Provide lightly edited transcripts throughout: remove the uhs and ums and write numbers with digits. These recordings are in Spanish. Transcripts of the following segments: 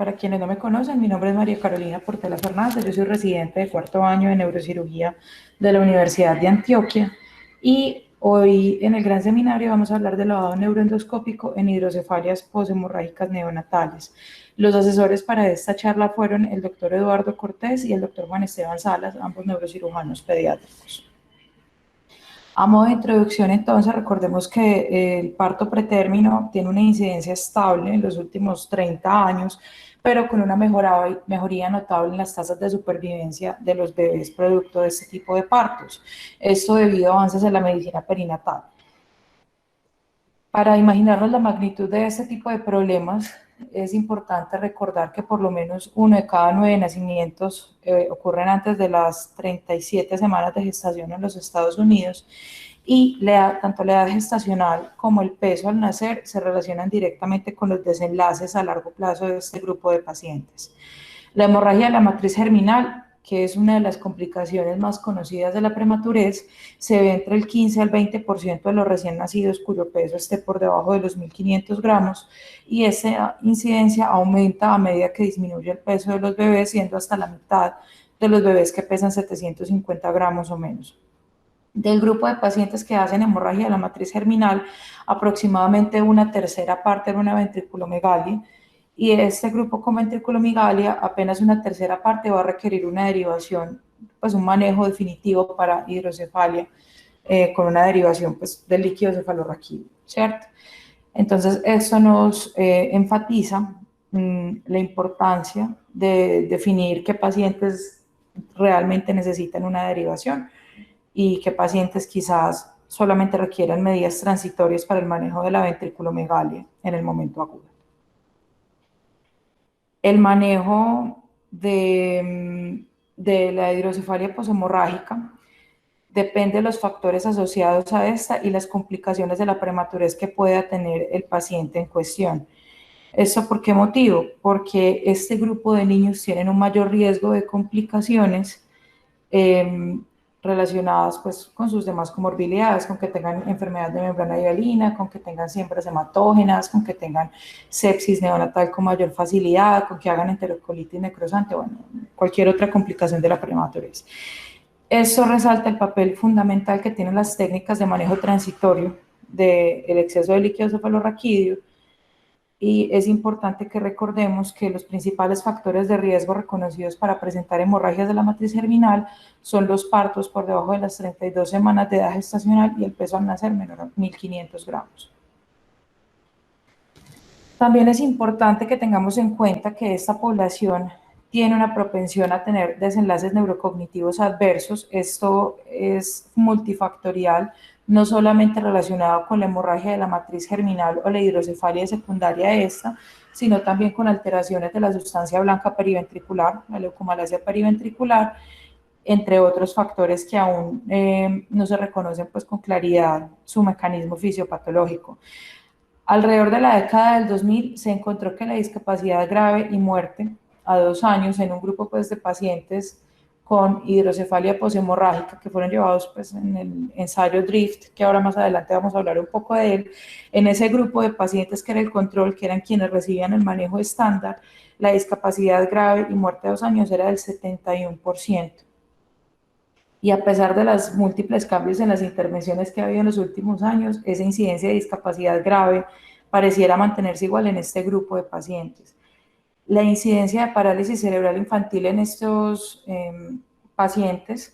Para quienes no me conocen, mi nombre es María Carolina Portela Fernández, yo soy residente de cuarto año de neurocirugía de la Universidad de Antioquia y hoy en el gran seminario vamos a hablar del lavado neuroendoscópico en hidrocefalias poshemorrágicas neonatales. Los asesores para esta charla fueron el doctor Eduardo Cortés y el doctor Juan Esteban Salas, ambos neurocirujanos pediátricos. A modo de introducción, entonces, recordemos que el parto pretérmino tiene una incidencia estable en los últimos 30 años, pero con una mejoría notable en las tasas de supervivencia de los bebés producto de este tipo de partos. Esto debido a avances en la medicina perinatal. Para imaginarnos la magnitud de este tipo de problemas, es importante recordar que por lo menos 1 de cada 9 nacimientos ocurren antes de las 37 semanas de gestación en los Estados Unidos y tanto la edad gestacional como el peso al nacer se relacionan directamente con los desenlaces a largo plazo de este grupo de pacientes. La hemorragia de la matriz germinal, que es una de las complicaciones más conocidas de la prematurez, se ve entre el 15 al 20% de los recién nacidos cuyo peso esté por debajo de los 1.500 gramos y esa incidencia aumenta a medida que disminuye el peso de los bebés, siendo hasta la mitad de los bebés que pesan 750 gramos o menos. Del grupo de pacientes que hacen hemorragia de la matriz germinal, aproximadamente una tercera parte era una ventriculomegalia, y este grupo con ventriculomegalia, apenas una tercera parte va a requerir una derivación, pues un manejo definitivo para hidrocefalia, con una derivación pues, del líquido cefalorraquídeo, ¿cierto? Entonces, esto nos enfatiza la importancia de definir qué pacientes realmente necesitan una derivación y qué pacientes quizás solamente requieran medidas transitorias para el manejo de la ventriculomegalia en el momento agudo. El manejo de la hidrocefalia poshemorrágica depende de los factores asociados a esta y las complicaciones de la prematurez que pueda tener el paciente en cuestión. ¿Esto por qué motivo? Porque este grupo de niños tienen un mayor riesgo de complicaciones relacionadas pues, con sus demás comorbilidades, con que tengan enfermedad de membrana hialina, con que tengan siembras hematógenas, con que tengan sepsis neonatal con mayor facilidad, con que hagan enterocolitis necrosante, bueno, cualquier otra complicación de la prematurez. Esto resalta el papel fundamental que tienen las técnicas de manejo transitorio del exceso de líquido cefalorraquídeo, y es importante que recordemos que los principales factores de riesgo reconocidos para presentar hemorragias de la matriz germinal son los partos por debajo de las 32 semanas de edad gestacional y el peso al nacer menor a 1.500 gramos. También es importante que tengamos en cuenta que esta población tiene una propensión a tener desenlaces neurocognitivos adversos. Esto es multifactorial, no solamente relacionado con la hemorragia de la matriz germinal o la hidrocefalia secundaria a esta, sino también con alteraciones de la sustancia blanca periventricular, la leucomalacia periventricular, entre otros factores que aún no se reconocen pues, con claridad su mecanismo fisiopatológico. Alrededor de la década del 2000 se encontró que la discapacidad grave y muerte a 2 años en un grupo pues, de pacientes con hidrocefalia poshemorrágica que fueron llevados pues, en el ensayo DRIFT, que ahora más adelante vamos a hablar un poco de él. En ese grupo de pacientes que era el control, que eran quienes recibían el manejo estándar, la discapacidad grave y muerte a 2 años era del 71%. Y a pesar de los múltiples cambios en las intervenciones que ha habido en los últimos años, esa incidencia de discapacidad grave pareciera mantenerse igual en este grupo de pacientes. La incidencia de parálisis cerebral infantil en estos pacientes,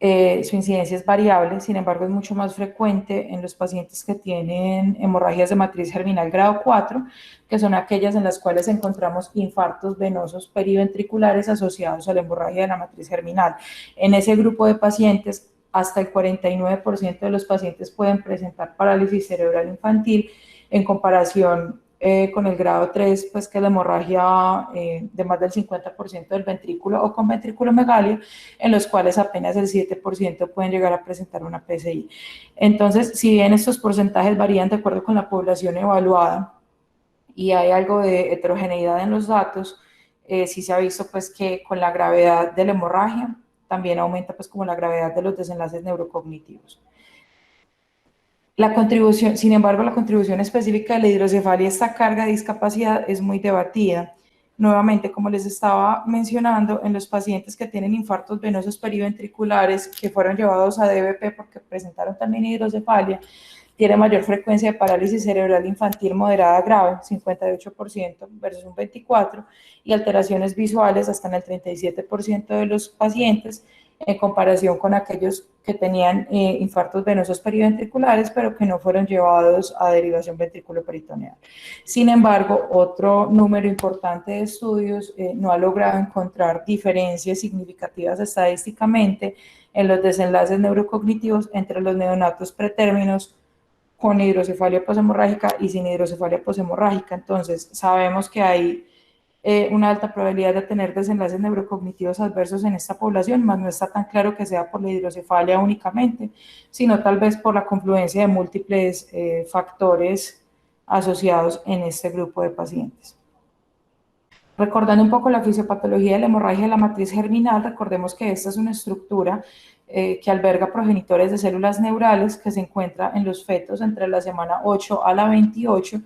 su incidencia es variable, sin embargo es mucho más frecuente en los pacientes que tienen hemorragias de matriz germinal grado 4, que son aquellas en las cuales encontramos infartos venosos periventriculares asociados a la hemorragia de la matriz germinal. En ese grupo de pacientes, hasta el 49% de los pacientes pueden presentar parálisis cerebral infantil en comparación con el grado 3, pues que es la hemorragia de más del 50% del ventrículo o con ventriculomegalia, en los cuales apenas el 7% pueden llegar a presentar una PCI. Entonces, si bien estos porcentajes varían de acuerdo con la población evaluada y hay algo de heterogeneidad en los datos, sí se ha visto pues que con la gravedad de la hemorragia también aumenta pues como la gravedad de los desenlaces neurocognitivos. La contribución, sin embargo, la contribución específica de la hidrocefalia a esta carga de discapacidad es muy debatida. Nuevamente, como les estaba mencionando, en los pacientes que tienen infartos venosos periventriculares que fueron llevados a DBP porque presentaron también hidrocefalia, tiene mayor frecuencia de parálisis cerebral infantil moderada grave, 58% versus un 24%, y alteraciones visuales hasta en el 37% de los pacientes, en comparación con aquellos que tenían infartos venosos periventriculares, pero que no fueron llevados a derivación ventrículo-peritoneal. Sin embargo, otro número importante de estudios no ha logrado encontrar diferencias significativas estadísticamente en los desenlaces neurocognitivos entre los neonatos pretérminos con hidrocefalia poshemorrágica y sin hidrocefalia poshemorrágica. Entonces, sabemos que hay una alta probabilidad de tener desenlaces neurocognitivos adversos en esta población, mas no está tan claro que sea por la hidrocefalia únicamente, sino tal vez por la confluencia de múltiples factores asociados en este grupo de pacientes. Recordando un poco la fisiopatología de la hemorragia de la matriz germinal, recordemos que esta es una estructura que alberga progenitores de células neurales que se encuentra en los fetos entre la semana 8 a la 28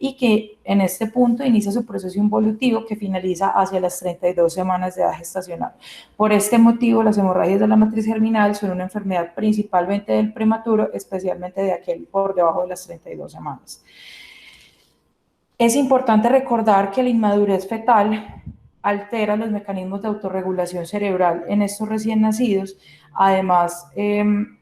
y que en este punto inicia su proceso involutivo que finaliza hacia las 32 semanas de edad gestacional. Por este motivo, las hemorragias de la matriz germinal son una enfermedad principalmente del prematuro, especialmente de aquel por debajo de las 32 semanas. Es importante recordar que la inmadurez fetal altera los mecanismos de autorregulación cerebral en estos recién nacidos. Además, en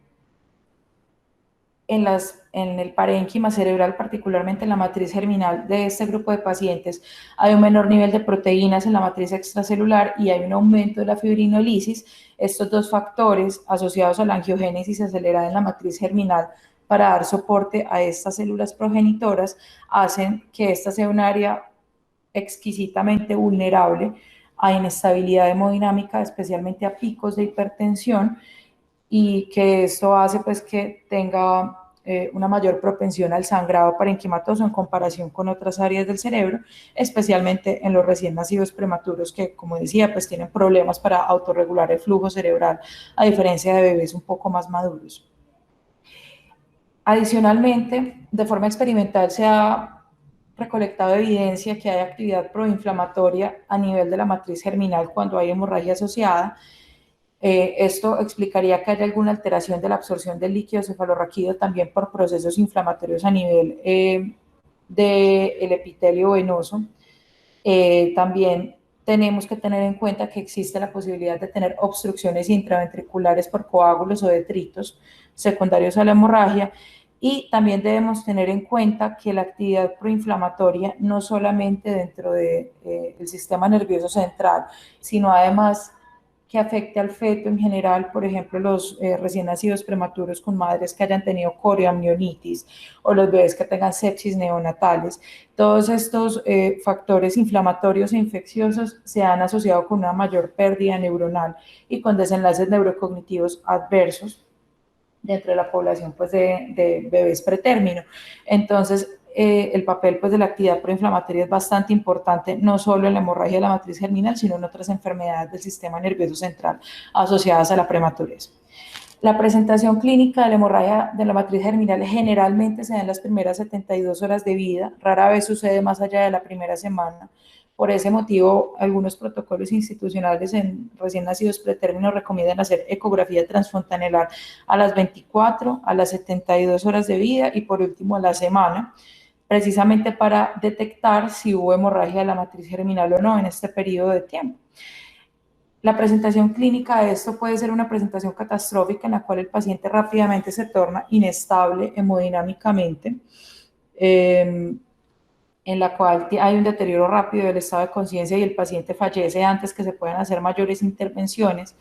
el parénquima cerebral, particularmente en la matriz germinal de este grupo de pacientes, hay un menor nivel de proteínas en la matriz extracelular y hay un aumento de la fibrinolisis. Estos dos factores asociados a la angiogénesis acelerada en la matriz germinal para dar soporte a estas células progenitoras hacen que esta sea un área exquisitamente vulnerable a inestabilidad hemodinámica, especialmente a picos de hipertensión, y que esto hace pues que tenga una mayor propensión al sangrado parenquimatoso en comparación con otras áreas del cerebro, especialmente en los recién nacidos prematuros que, como decía, pues tienen problemas para autorregular el flujo cerebral, a diferencia de bebés un poco más maduros. Adicionalmente, de forma experimental se ha recolectado evidencia que hay actividad proinflamatoria a nivel de la matriz germinal cuando hay hemorragia asociada. Esto explicaría que haya alguna alteración de la absorción del líquido cefalorraquídeo también por procesos inflamatorios a nivel del epitelio venoso. También tenemos que tener en cuenta que existe la posibilidad de tener obstrucciones intraventriculares por coágulos o detritos secundarios a la hemorragia, y también debemos tener en cuenta que la actividad proinflamatoria no solamente dentro del sistema nervioso central, sino además que afecte al feto en general, por ejemplo, los recién nacidos prematuros con madres que hayan tenido corioamnionitis o los bebés que tengan sepsis neonatales. Todos estos factores inflamatorios e infecciosos se han asociado con una mayor pérdida neuronal y con desenlaces neurocognitivos adversos dentro de la población pues, de bebés pretérmino. Entonces, el papel pues, de la actividad proinflamatoria es bastante importante, no solo en la hemorragia de la matriz germinal, sino en otras enfermedades del sistema nervioso central asociadas a la prematurez. La presentación clínica de la hemorragia de la matriz germinal generalmente se da en las primeras 72 horas de vida, rara vez sucede más allá de la primera semana. Por ese motivo, algunos protocolos institucionales en recién nacidos pretérminos recomiendan hacer ecografía transfontanelar a las 24, a las 72 horas de vida y por último a la semana, precisamente para detectar si hubo hemorragia de la matriz germinal o no en este periodo de tiempo. La presentación clínica de esto puede ser una presentación catastrófica en la cual el paciente rápidamente se torna inestable hemodinámicamente, en la cual hay un deterioro rápido del estado de conciencia y el paciente fallece antes que se puedan hacer mayores intervenciones.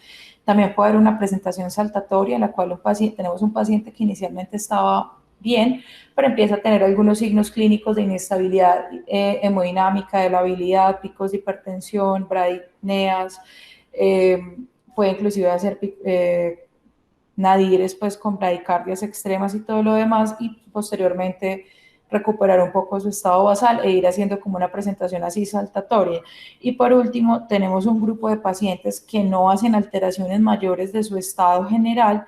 También puede haber una presentación saltatoria en la cual tenemos un paciente que inicialmente estaba bien, pero empieza a tener algunos signos clínicos de inestabilidad hemodinámica, de labilidad, picos de hipertensión, bradipneas, puede inclusive hacer nadires pues, con bradicardias extremas y todo lo demás, y posteriormente recuperar un poco su estado basal e ir haciendo como una presentación así saltatoria. Y por último, tenemos un grupo de pacientes que no hacen alteraciones mayores de su estado general,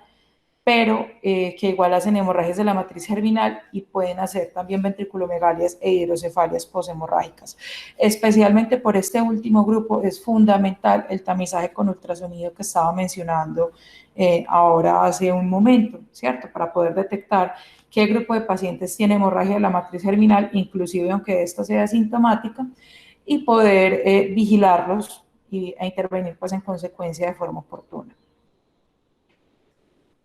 pero que igual hacen hemorragias de la matriz germinal y pueden hacer también ventriculomegalias e hidrocefalias poshemorrágicas. Especialmente por este último grupo es fundamental el tamizaje con ultrasonido que estaba mencionando ahora hace un momento, ¿cierto? Para poder detectar qué grupo de pacientes tiene hemorragia de la matriz germinal, inclusive aunque esta sea asintomática, y poder vigilarlos e intervenir pues en consecuencia de forma oportuna.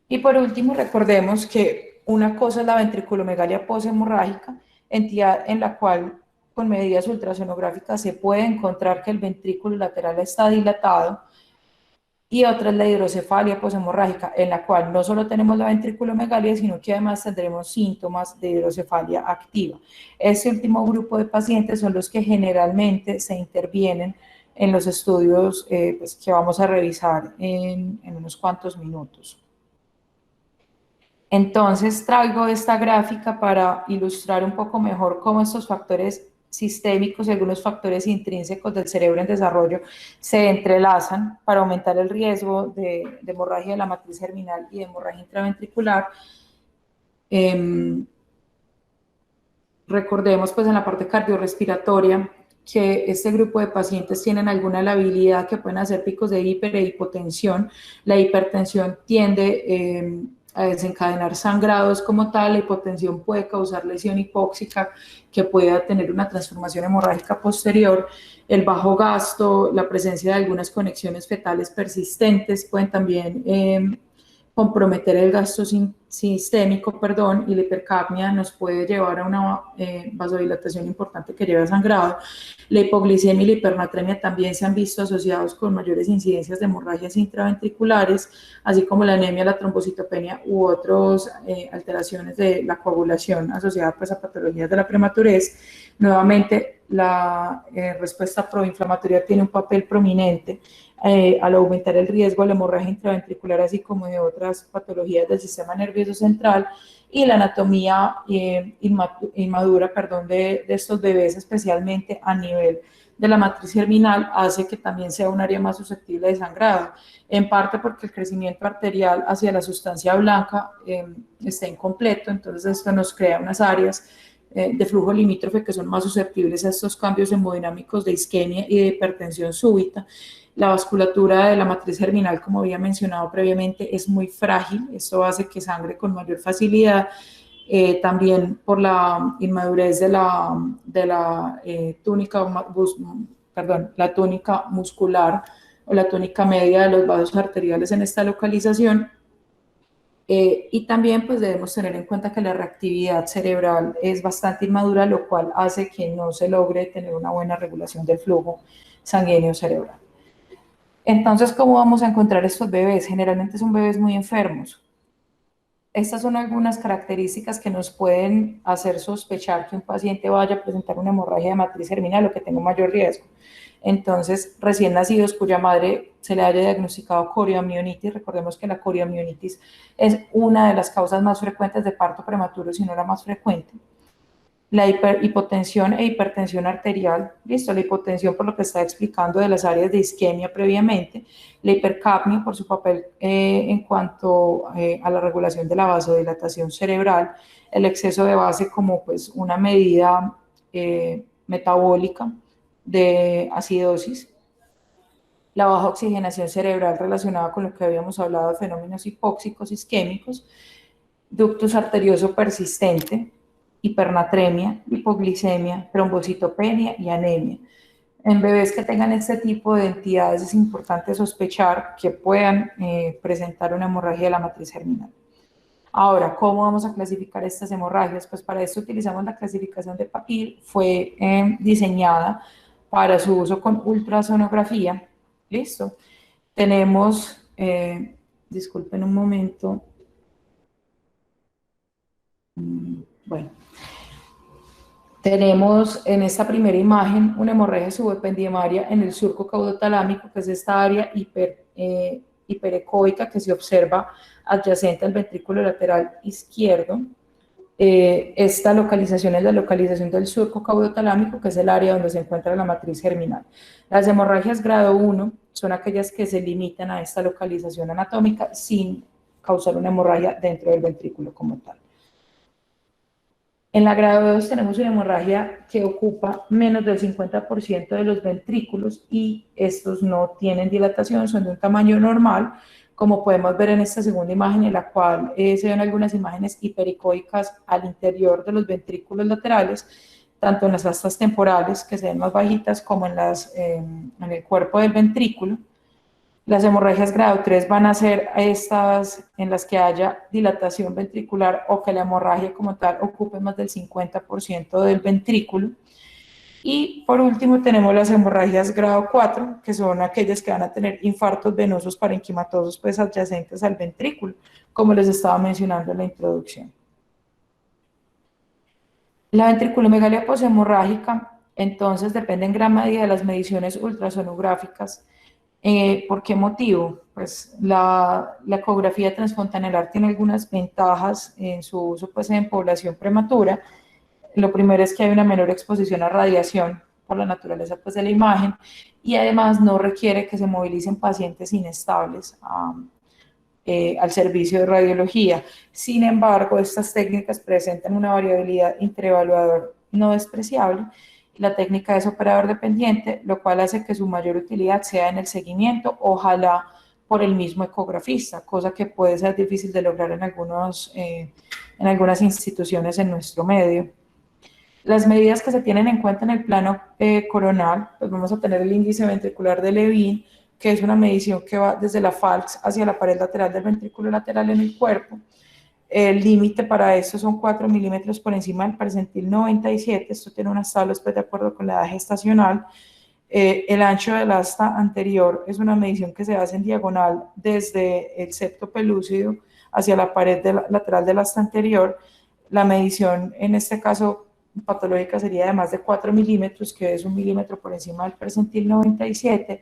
Y por último, recordemos que una cosa es la ventriculomegalia poshemorrágica, entidad en la cual con medidas ultrasonográficas se puede encontrar que el ventrículo lateral está dilatado, y otra es la hidrocefalia poshemorrágica, en la cual no solo tenemos la ventriculomegalia, sino que además tendremos síntomas de hidrocefalia activa. Este último grupo de pacientes son los que generalmente se intervienen en los estudios pues, que vamos a revisar en unos cuantos minutos. Entonces traigo esta gráfica para ilustrar un poco mejor cómo estos factores sistémicos y algunos factores intrínsecos del cerebro en desarrollo se entrelazan para aumentar el riesgo de hemorragia de la matriz germinal y de hemorragia intraventricular. Recordemos pues en la parte cardiorrespiratoria que este grupo de pacientes tienen alguna labilidad que pueden hacer picos de hiper e hipotensión. La hipertensión tiende a desencadenar sangrados como tal, la hipotensión puede causar lesión hipóxica que pueda tener una transformación hemorrágica posterior, el bajo gasto, la presencia de algunas conexiones fetales persistentes pueden también comprometer el gasto sistémico, y la hipercapnia nos puede llevar a una vasodilatación importante que lleva a sangrado. La hipoglicemia y la hipernatremia también se han visto asociados con mayores incidencias de hemorragias intraventriculares, así como la anemia, la trombocitopenia u otras alteraciones de la coagulación asociadas pues, a patologías de la prematurez. Nuevamente, la respuesta proinflamatoria tiene un papel prominente al aumentar el riesgo de la hemorragia intraventricular, así como de otras patologías del sistema nervioso central, y la anatomía inmadura de estos bebés, especialmente a nivel de la matriz germinal, hace que también sea un área más susceptible de sangrado, en parte porque el crecimiento arterial hacia la sustancia blanca está incompleto, entonces esto nos crea unas áreas de flujo limítrofe que son más susceptibles a estos cambios hemodinámicos de isquemia y de hipertensión súbita. La vasculatura de la matriz germinal, como había mencionado previamente, es muy frágil, esto hace que sangre con mayor facilidad, también por la inmadurez de la túnica muscular o la túnica media de los vasos arteriales en esta localización. Y también pues debemos tener en cuenta que la reactividad cerebral es bastante inmadura, lo cual hace que no se logre tener una buena regulación del flujo sanguíneo cerebral. Entonces, ¿cómo vamos a encontrar estos bebés? Generalmente son bebés muy enfermos. Estas son algunas características que nos pueden hacer sospechar que un paciente vaya a presentar una hemorragia de matriz germinal o que tenga un mayor riesgo. Entonces, recién nacidos cuya madre se le haya diagnosticado corioamionitis, recordemos que la corioamionitis es una de las causas más frecuentes de parto prematuro, si no la más frecuente. La hipotensión e hipertensión arterial, listo, la hipotensión por lo que estaba explicando de las áreas de isquemia previamente, la hipercapnia por su papel en cuanto a la regulación de la vasodilatación cerebral, el exceso de base como pues una medida metabólica de acidosis, la baja oxigenación cerebral relacionada con lo que habíamos hablado de fenómenos hipóxicos isquémicos, ductus arterioso persistente, hipernatremia, hipoglicemia, trombocitopenia y anemia. En bebés que tengan este tipo de entidades es importante sospechar que puedan presentar una hemorragia de la matriz germinal. Ahora, ¿cómo vamos a clasificar estas hemorragias? Pues para esto utilizamos la clasificación de Papil, fue diseñada para su uso con ultrasonografía. Listo. Tenemos, disculpen un momento. Bueno, tenemos en esta primera imagen una hemorragia subependimaria en el surco caudotalámico, que es esta área hiperecoica que se observa adyacente al ventrículo lateral izquierdo. Esta localización es la localización del surco caudotalámico, que es el área donde se encuentra la matriz germinal. Las hemorragias grado 1 son aquellas que se limitan a esta localización anatómica sin causar una hemorragia dentro del ventrículo como tal. En la grado 2 tenemos una hemorragia que ocupa menos del 50% de los ventrículos y estos no tienen dilatación, son de un tamaño normal, como podemos ver en esta segunda imagen, en la cual se ven algunas imágenes hipericoicas al interior de los ventrículos laterales, tanto en las astas temporales, que se ven más bajitas, como en el cuerpo del ventrículo. Las hemorragias grado 3 van a ser estas en las que haya dilatación ventricular o que la hemorragia como tal ocupe más del 50% del ventrículo. Y por último tenemos las hemorragias grado 4, que son aquellas que van a tener infartos venosos parenquimatosos pues adyacentes al ventrículo, como les estaba mencionando en la introducción. La ventriculomegalia poshemorrágica, entonces, depende en gran medida de las mediciones ultrasonográficas. ¿Por qué motivo? Pues la ecografía transfontanelar tiene algunas ventajas en su uso pues, en población prematura. Lo primero es que hay una menor exposición a radiación por la naturaleza pues, de la imagen y además no requiere que se movilicen pacientes inestables al servicio de radiología. Sin embargo, estas técnicas presentan una variabilidad interevaluador no despreciable. La técnica es operador dependiente, lo cual hace que su mayor utilidad sea en el seguimiento, ojalá por el mismo ecografista, cosa que puede ser difícil de lograr en algunas instituciones en nuestro medio. Las medidas que se tienen en cuenta en el plano coronal, pues vamos a tener el índice ventricular de Levin, que es una medición que va desde la falx hacia la pared lateral del ventrículo lateral en el cuerpo. El límite para esto son 4 milímetros por encima del percentil 97. Esto tiene unas tablas pues, de acuerdo con la edad gestacional. El ancho del asta anterior es una medición que se hace en diagonal desde el septo pelúcido hacia la pared lateral del asta anterior. La medición en este caso patológica sería de más de 4 milímetros, que es 1 milímetro por encima del percentil 97.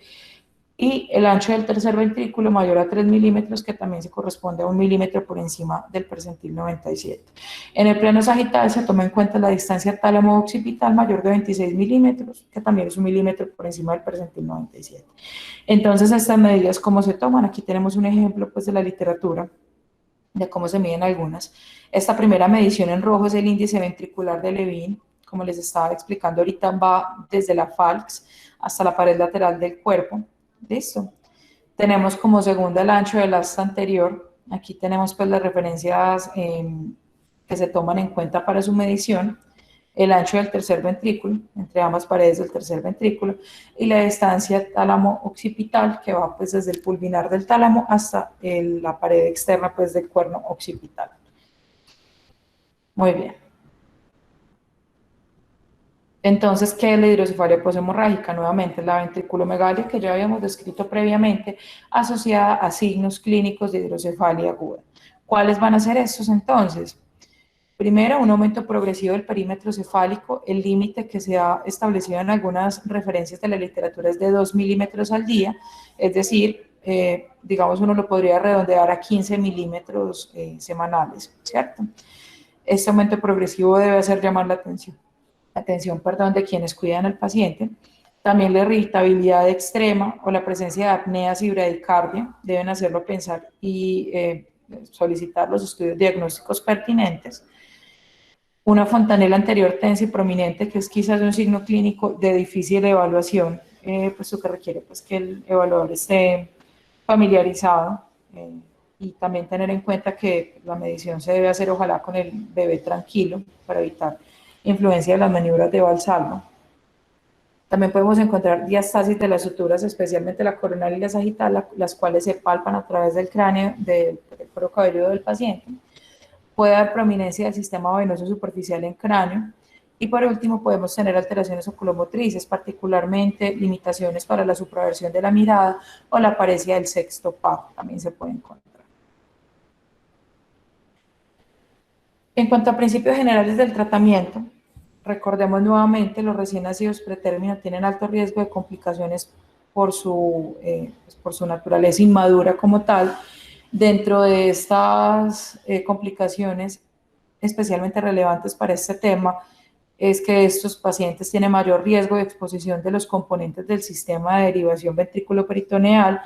Y el ancho del tercer ventrículo mayor a 3 milímetros, que también se corresponde a 1 milímetro por encima del percentil 97. En el plano sagital se toma en cuenta la distancia tálamo-occipital mayor de 26 milímetros, que también es 1 milímetro por encima del percentil 97. Entonces, estas medidas, ¿cómo se toman? Aquí tenemos un ejemplo pues, de la literatura, de cómo se miden algunas. Esta primera medición en rojo es el índice ventricular de Levin. Como les estaba explicando ahorita, va desde la falx hasta la pared lateral del cuerpo. Listo. Tenemos como segunda el ancho del asta anterior. Aquí tenemos pues las referencias que se toman en cuenta para su medición. El ancho del tercer ventrículo, entre ambas paredes del tercer ventrículo, y la distancia tálamo-occipital, que va pues desde el pulvinar del tálamo hasta la pared externa pues del cuerno occipital. Muy bien. Entonces, ¿qué es la hidrocefalia poshemorrágica? Nuevamente, la ventriculomegalia que ya habíamos descrito previamente, asociada a signos clínicos de hidrocefalia aguda. ¿Cuáles van a ser estos entonces? Primero, un aumento progresivo del perímetro cefálico. El límite que se ha establecido en algunas referencias de la literatura es de 2 milímetros al día, es decir, digamos uno lo podría redondear a 15 milímetros semanales, ¿cierto? Este aumento progresivo debe hacer llamar la atención de quienes cuidan al paciente. También la irritabilidad extrema o la presencia de apneas y bradicardia deben hacerlo pensar y solicitar los estudios diagnósticos pertinentes. Una fontanela anterior tensa y prominente, que es quizás un signo clínico de difícil evaluación, puesto que requiere pues, que el evaluador esté familiarizado y también tener en cuenta que la medición se debe hacer ojalá con el bebé tranquilo para evitar influencia de las maniobras de Valsalva. También podemos encontrar diastasis de las suturas, especialmente la coronal y la sagital, las cuales se palpan a través del cráneo del cuero cabelludo del paciente. Puede haber prominencia del sistema venoso superficial en cráneo. Y por último, podemos tener alteraciones oculomotrices, particularmente limitaciones para la supraversión de la mirada o la paresia del sexto párpado, también se puede encontrar. En cuanto a principios generales del tratamiento, recordemos nuevamente, los recién nacidos pretérmino tienen alto riesgo de complicaciones por su naturaleza inmadura como tal. Dentro de estas complicaciones especialmente relevantes para este tema es que estos pacientes tienen mayor riesgo de exposición de los componentes del sistema de derivación ventrículo-peritoneal,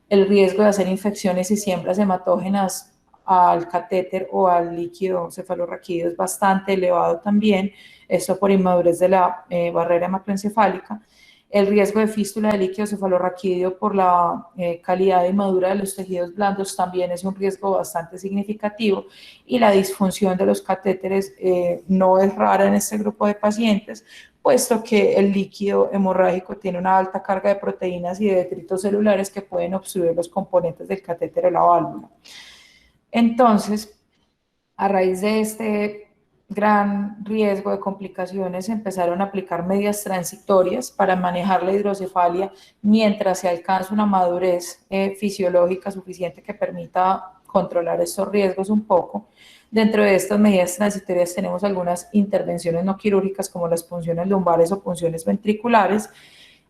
el riesgo de hacer infecciones y siembras hematógenas al catéter o al líquido cefalorraquídeo es bastante elevado también, esto por inmadurez de la barrera hematoencefálica. El riesgo de fístula de líquido cefalorraquídeo por la calidad inmadura de los tejidos blandos también es un riesgo bastante significativo, y la disfunción de los catéteres no es rara en este grupo de pacientes, puesto que el líquido hemorrágico tiene una alta carga de proteínas y de detritos celulares que pueden obstruir los componentes del catéter o la válvula. Entonces, a raíz de este gran riesgo de complicaciones, empezaron a aplicar medidas transitorias para manejar la hidrocefalia mientras se alcanza una madurez fisiológica suficiente que permita controlar estos riesgos un poco. Dentro de estas medidas transitorias tenemos algunas intervenciones no quirúrgicas como las punciones lumbares o punciones ventriculares,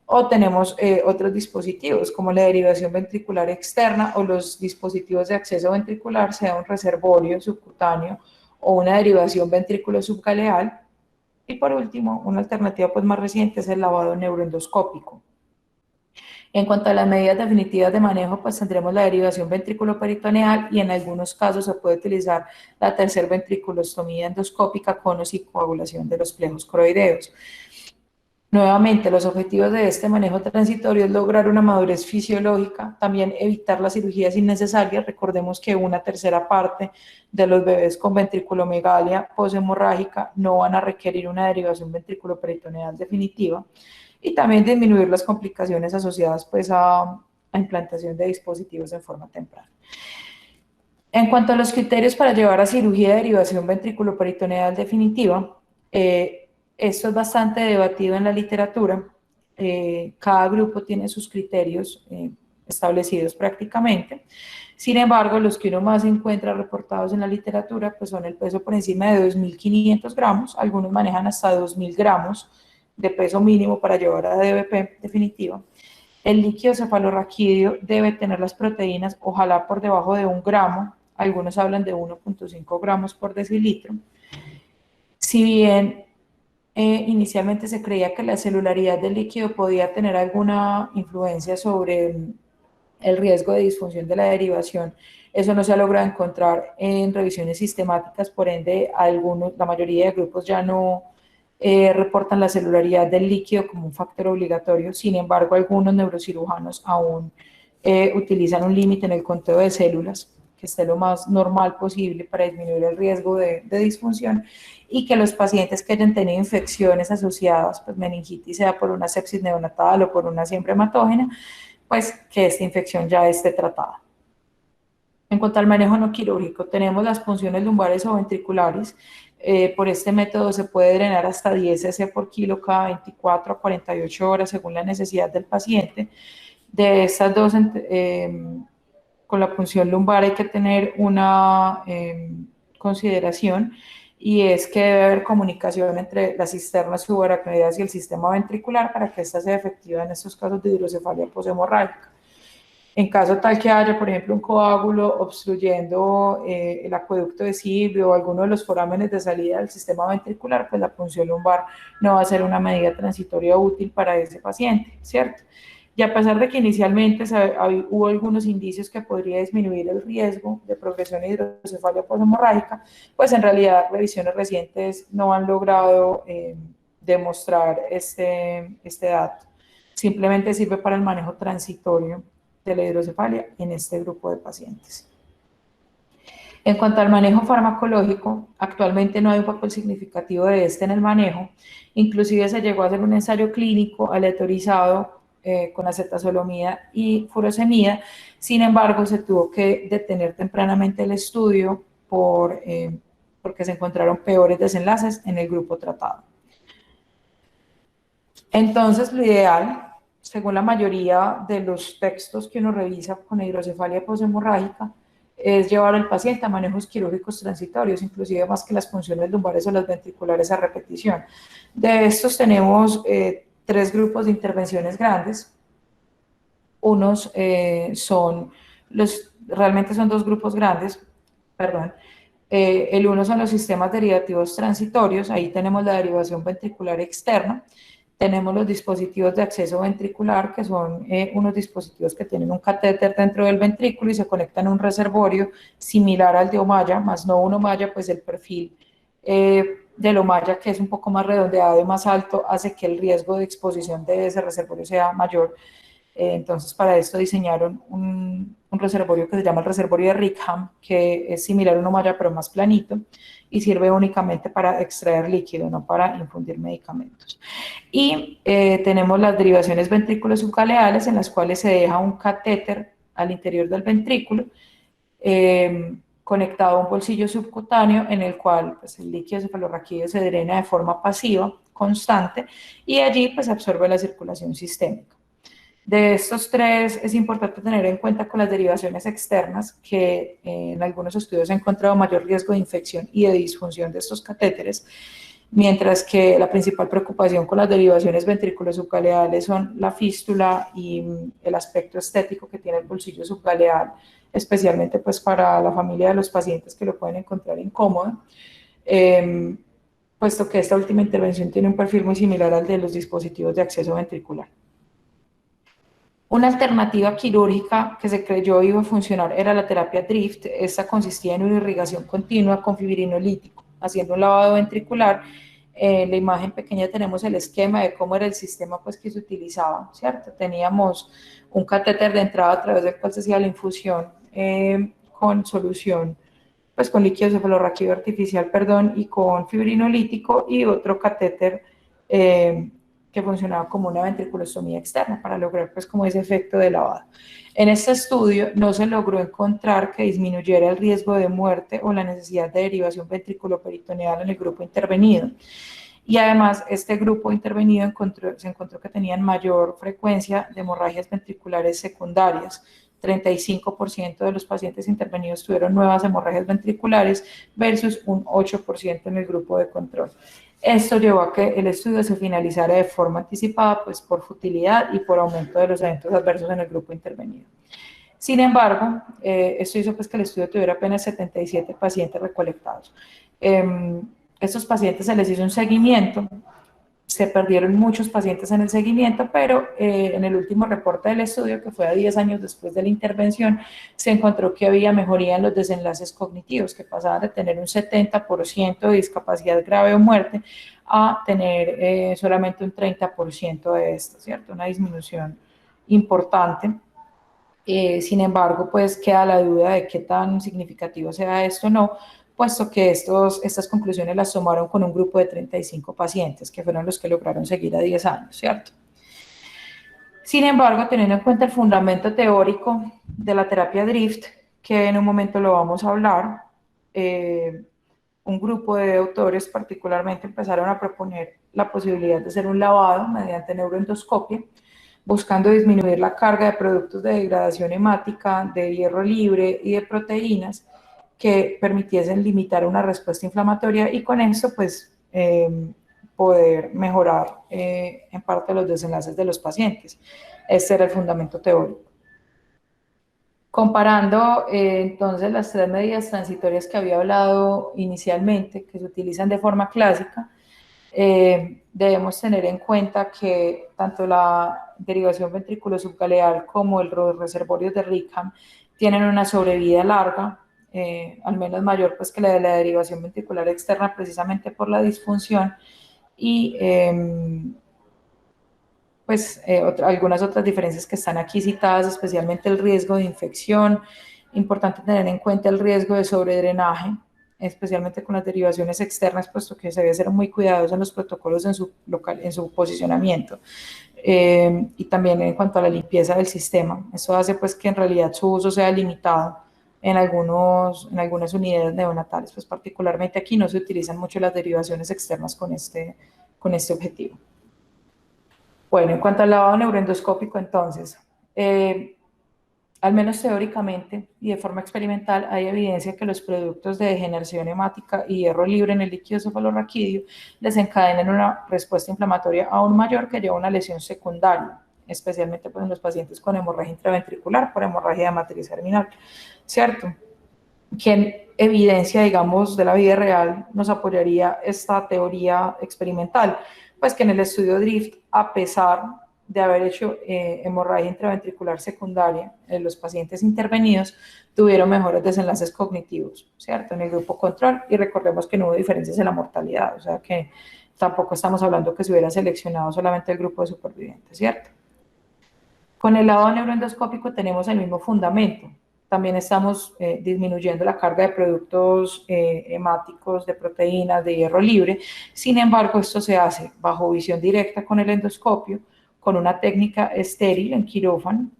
o tenemos otros dispositivos como la derivación ventricular externa o los dispositivos de acceso ventricular, sea un reservorio subcutáneo o una derivación ventrículo subgaleal. Y por último, una alternativa pues más reciente es el lavado neuroendoscópico. En cuanto a las medidas definitivas de manejo, pues tendremos la derivación ventrículo-peritoneal, y en algunos casos se puede utilizar la tercer ventriculostomía endoscópica con coagulación de los plejos coroideos. Nuevamente, los objetivos de este manejo transitorio es lograr una madurez fisiológica, también evitar las cirugías innecesarias. Recordemos que una tercera parte de los bebés con ventriculomegalia poshemorrágica no van a requerir una derivación ventriculoperitoneal definitiva, y también disminuir las complicaciones asociadas pues a implantación de dispositivos en forma temprana. En cuanto a los criterios para llevar a cirugía de derivación ventriculoperitoneal definitiva, esto es bastante debatido en la literatura. Cada grupo tiene sus criterios establecidos prácticamente. Sin embargo, los que uno más encuentra reportados en la literatura pues son el peso por encima de 2.500 gramos, algunos manejan hasta 2.000 gramos de peso mínimo para llevar a DVP definitiva. El líquido cefalorraquídeo debe tener las proteínas ojalá por debajo de 1 gramo, algunos hablan de 1.5 gramos por decilitro. Si bien inicialmente se creía que la celularidad del líquido podía tener alguna influencia sobre el riesgo de disfunción de la derivación, eso no se ha logrado encontrar en revisiones sistemáticas, por ende la mayoría de grupos ya no reportan la celularidad del líquido como un factor obligatorio. Sin embargo, algunos neurocirujanos aún utilizan un límite en el conteo de células que esté lo más normal posible para disminuir el riesgo de disfunción, y que los pacientes que hayan tenido infecciones asociadas, pues meningitis, sea por una sepsis neonatal o por una siempre hematógena, pues que esta infección ya esté tratada. En cuanto al manejo no quirúrgico, tenemos las punciones lumbares o ventriculares. Por este método se puede drenar hasta 10 cc por kilo cada 24 a 48 horas según la necesidad del paciente. De estas dos, con la punción lumbar hay que tener una consideración, y es que debe haber comunicación entre las cisternas subaracnoideas y el sistema ventricular para que ésta sea efectiva en estos casos de hidrocefalia poshemorrágica. En caso tal que haya, por ejemplo, un coágulo obstruyendo el acueducto de Sibio o alguno de los forámenes de salida del sistema ventricular, pues la punción lumbar no va a ser una medida transitoria útil para ese paciente, ¿cierto? Y a pesar de que inicialmente hubo algunos indicios que podría disminuir el riesgo de progresión de hidrocefalia poshemorrágica, pues en realidad revisiones recientes no han logrado demostrar este dato. Simplemente sirve para el manejo transitorio de la hidrocefalia en este grupo de pacientes. En cuanto al manejo farmacológico, actualmente no hay un papel significativo de este en el manejo. Inclusive se llegó a hacer un ensayo clínico aleatorizado con acetazolamida y furosemida. Sin embargo, se tuvo que detener tempranamente el estudio porque se encontraron peores desenlaces en el grupo tratado. Entonces, lo ideal, según la mayoría de los textos que uno revisa con hidrocefalia poshemorrágica, es llevar al paciente a manejos quirúrgicos transitorios, inclusive más que las punciones lumbares o las ventriculares a repetición. De estos tenemos 3 grupos de intervenciones grandes. Unos realmente son 2 grupos grandes, perdón. El uno son los sistemas derivativos transitorios, ahí tenemos la derivación ventricular externa. Tenemos los dispositivos de acceso ventricular, que son unos dispositivos que tienen un catéter dentro del ventrículo y se conectan a un reservorio similar al de Omaya, más no un Omaya, pues el perfil del Omaya, que es un poco más redondeado y más alto, hace que el riesgo de exposición de ese reservorio sea mayor. Entonces, para esto diseñaron un reservorio que se llama el reservorio de Rickham, que es similar a un Omaya, pero más planito, y sirve únicamente para extraer líquido, no para infundir medicamentos. Y tenemos las derivaciones ventrículos subcaleales, en las cuales se deja un catéter al interior del ventrículo, conectado a un bolsillo subcutáneo, en el cual pues, el líquido cefalorraquídeo se drena de forma pasiva, constante, y allí pues absorbe la circulación sistémica. De estos tres es importante tener en cuenta con las derivaciones externas que en algunos estudios se ha encontrado mayor riesgo de infección y de disfunción de estos catéteres, mientras que la principal preocupación con las derivaciones ventrículos subgaleales son la fístula y el aspecto estético que tiene el bolsillo subgaleal, especialmente pues para la familia de los pacientes que lo pueden encontrar incómodo, puesto que esta última intervención tiene un perfil muy similar al de los dispositivos de acceso ventricular. Una alternativa quirúrgica que se creyó iba a funcionar era la terapia Drift. Esta consistía en una irrigación continua con fibrinolítico, haciendo un lavado ventricular. En la imagen pequeña tenemos el esquema de cómo era el sistema pues, que se utilizaba, ¿cierto? Teníamos un catéter de entrada a través del cual se hacía la infusión con solución, pues con líquido cefalorraquídeo artificial, perdón, y con fibrinolítico, y otro catéter que funcionaba como una ventriculostomía externa para lograr pues como ese efecto de lavado. En este estudio no se logró encontrar que disminuyera el riesgo de muerte o la necesidad de derivación ventriculoperitoneal en el grupo intervenido. Y además, este grupo intervenido se encontró que tenían mayor frecuencia de hemorragias ventriculares secundarias. 35% de los pacientes intervenidos tuvieron nuevas hemorragias ventriculares versus un 8% en el grupo de control. Esto llevó a que el estudio se finalizara de forma anticipada, pues por futilidad y por aumento de los eventos adversos en el grupo intervenido. Sin embargo, esto hizo pues que el estudio tuviera apenas 77 pacientes recolectados. Estos pacientes se les hizo un seguimiento, se perdieron muchos pacientes en el seguimiento, pero en el último reporte del estudio, que fue a 10 años después de la intervención, se encontró que había mejoría en los desenlaces cognitivos, que pasaban de tener un 70% de discapacidad grave o muerte a tener solamente un 30% de esto, ¿cierto? Una disminución importante. Sin embargo, pues queda la duda de qué tan significativo sea esto o no, puesto que estas conclusiones las tomaron con un grupo de 35 pacientes, que fueron los que lograron seguir a 10 años, ¿cierto? Sin embargo, teniendo en cuenta el fundamento teórico de la terapia Drift, que en un momento lo vamos a hablar, un grupo de autores particularmente empezaron a proponer la posibilidad de hacer un lavado mediante neuroendoscopia, buscando disminuir la carga de productos de degradación hemática, de hierro libre y de proteínas que permitiesen limitar una respuesta inflamatoria y con eso pues poder mejorar en parte los desenlaces de los pacientes. Este era el fundamento teórico. Comparando entonces las tres medidas transitorias que había hablado inicialmente, que se utilizan de forma clásica, debemos tener en cuenta que tanto la derivación ventrículo subgaleal como los reservorios de Rickham tienen una sobrevida larga, al menos mayor pues que la de la derivación ventricular externa, precisamente por la disfunción y algunas otras diferencias que están aquí citadas, especialmente el riesgo de infección. Importante tener en cuenta el riesgo de sobredrenaje, especialmente con las derivaciones externas, puesto que se debe ser muy cuidadoso en los protocolos en su posicionamiento. Y también en cuanto a la limpieza del sistema. Eso hace pues que en realidad su uso sea limitado en algunas unidades neonatales, pues particularmente aquí no se utilizan mucho las derivaciones externas con este objetivo. Bueno, en cuanto al lavado neuroendoscópico, entonces, al menos teóricamente y de forma experimental, hay evidencia que los productos de degeneración hemática y hierro libre en el líquido cefalorraquídeo desencadenan una respuesta inflamatoria aún mayor que lleva a una lesión secundaria, especialmente pues, en los pacientes con hemorragia intraventricular por hemorragia de matriz germinal, ¿cierto? ¿Qué evidencia, digamos, de la vida real nos apoyaría esta teoría experimental? Pues que en el estudio DRIFT, a pesar de haber hecho hemorragia intraventricular secundaria en los pacientes intervenidos, tuvieron mejores desenlaces cognitivos, ¿cierto? En el grupo control, y recordemos que no hubo diferencias en la mortalidad, o sea que tampoco estamos hablando que se hubiera seleccionado solamente el grupo de supervivientes, ¿cierto? Con el lado neuroendoscópico tenemos el mismo fundamento. También estamos disminuyendo la carga de productos hemáticos, de proteínas, de hierro libre. Sin embargo, esto se hace bajo visión directa con el endoscopio, con una técnica estéril en quirófano.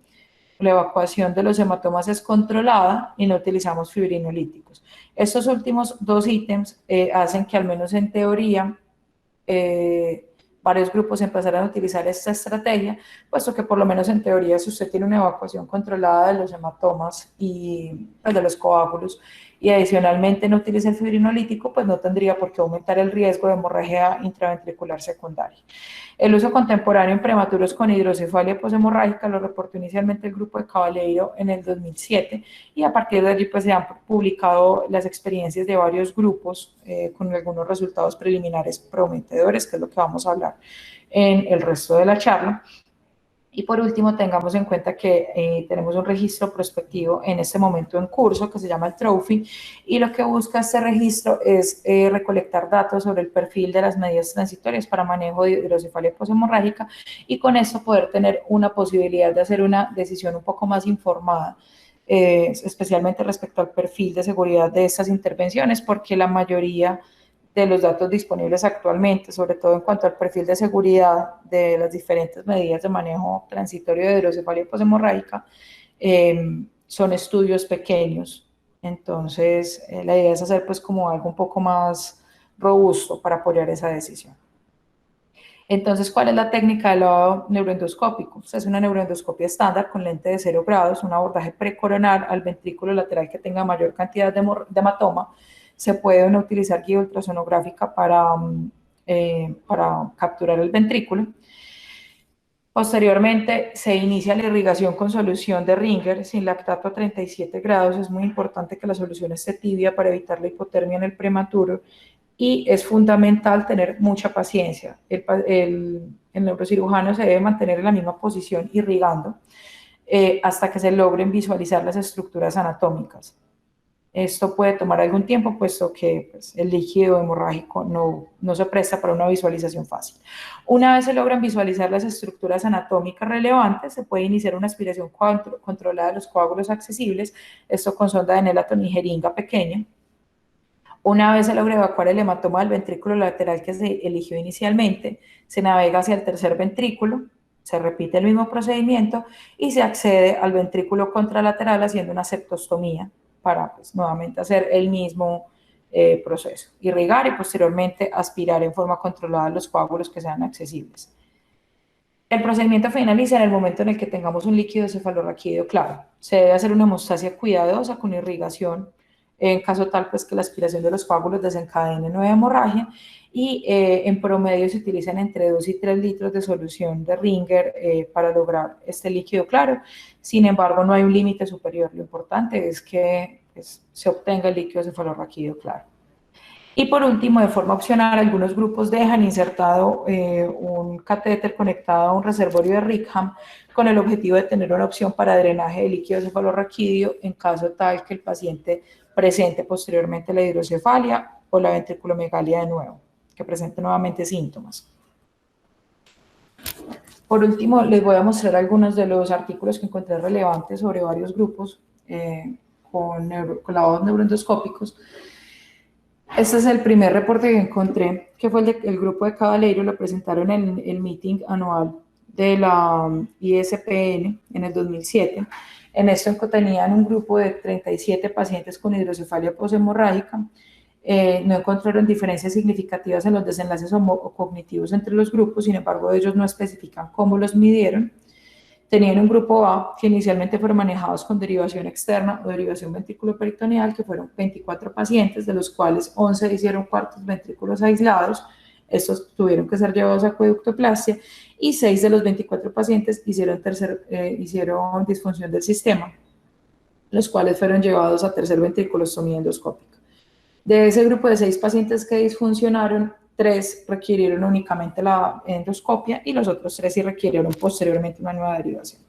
La evacuación de los hematomas es controlada y no utilizamos fibrinolíticos. Estos últimos dos ítems hacen que, al menos en teoría, varios grupos empezaran a utilizar esta estrategia, puesto que por lo menos en teoría, si usted tiene una evacuación controlada de los hematomas y pues, de los coágulos, y adicionalmente no utiliza el fibrinolítico, pues no tendría por qué aumentar el riesgo de hemorragia intraventricular secundaria. El uso contemporáneo en prematuros con hidrocefalia poshemorrágica lo reportó inicialmente el grupo de Caballero en el 2007, y a partir de allí pues se han publicado las experiencias de varios grupos con algunos resultados preliminares prometedores, que es lo que vamos a hablar en el resto de la charla. Y por último, tengamos en cuenta que tenemos un registro prospectivo en este momento en curso que se llama el TROPHY, y lo que busca este registro es recolectar datos sobre el perfil de las medidas transitorias para manejo de hidrocefalia poshemorrágica, y con esto poder tener una posibilidad de hacer una decisión un poco más informada, especialmente respecto al perfil de seguridad de estas intervenciones, porque la mayoría de los datos disponibles actualmente, sobre todo en cuanto al perfil de seguridad de las diferentes medidas de manejo transitorio de hidrocefalia poshemorrágica, son estudios pequeños. Entonces, la idea es hacer pues como algo un poco más robusto para apoyar esa decisión. Entonces, ¿cuál es la técnica del lavado neuroendoscópico? Es una neuroendoscopia estándar con lente de 0 grados, un abordaje precoronal al ventrículo lateral que tenga mayor cantidad de hematoma. Se puede utilizar guía ultrasonográfica para capturar el ventrículo. Posteriormente, se inicia la irrigación con solución de Ringer sin lactato a 37 grados. Es muy importante que la solución esté tibia para evitar la hipotermia en el prematuro, y es fundamental tener mucha paciencia. El neurocirujano se debe mantener en la misma posición irrigando hasta que se logren visualizar las estructuras anatómicas. Esto puede tomar algún tiempo, puesto que pues, el líquido hemorrágico no se presta para una visualización fácil. Una vez se logran visualizar las estructuras anatómicas relevantes, se puede iniciar una aspiración controlada de los coágulos accesibles, esto con sonda de Nelaton y jeringa pequeña. Una vez se logra evacuar el hematoma del ventrículo lateral que se eligió inicialmente, se navega hacia el tercer ventrículo, se repite el mismo procedimiento y se accede al ventrículo contralateral haciendo una septostomía para pues, nuevamente hacer el mismo proceso, irrigar y posteriormente aspirar en forma controlada los coágulos que sean accesibles. El procedimiento finaliza en el momento en el que tengamos un líquido cefalorraquídeo claro. Se debe hacer una hemostasia cuidadosa con irrigación, en caso tal pues que la aspiración de los coágulos desencadene nueva hemorragia, y en promedio se utilizan entre 2 y 3 litros de solución de Ringer para lograr este líquido claro. Sin embargo, no hay un límite superior. Lo importante es que pues, se obtenga el líquido cefalorraquídeo claro. Y por último, de forma opcional, algunos grupos dejan insertado un catéter conectado a un reservorio de Rickham con el objetivo de tener una opción para drenaje de líquido cefalorraquídeo en caso tal que el paciente presente posteriormente la hidrocefalia o la ventriculomegalia de nuevo, que presente nuevamente síntomas. Por último, les voy a mostrar algunos de los artículos que encontré relevantes sobre varios grupos con lavados neuroendoscópicos. Este es el primer reporte que encontré, que fue el grupo de Caballero. Lo presentaron en el meeting anual de la ISPN en el 2007. En esto tenían un grupo de 37 pacientes con hidrocefalia poshemorrágica. No encontraron diferencias significativas en los desenlaces cognitivos entre los grupos, sin embargo, ellos no especifican cómo los midieron. Tenían un grupo A que inicialmente fueron manejados con derivación externa o derivación ventriculoperitoneal, que fueron 24 pacientes, de los cuales 11 hicieron cuartos ventrículos aislados. Estos tuvieron que ser llevados a acueductoplastia, y 6 de los 24 pacientes hicieron disfunción del sistema. los cuales fueron llevados a tercer ventriculostomía endoscópica. De ese grupo de 6 pacientes que disfuncionaron, 3 requirieron únicamente la endoscopia y los otros 3 sí requirieron posteriormente una nueva derivación.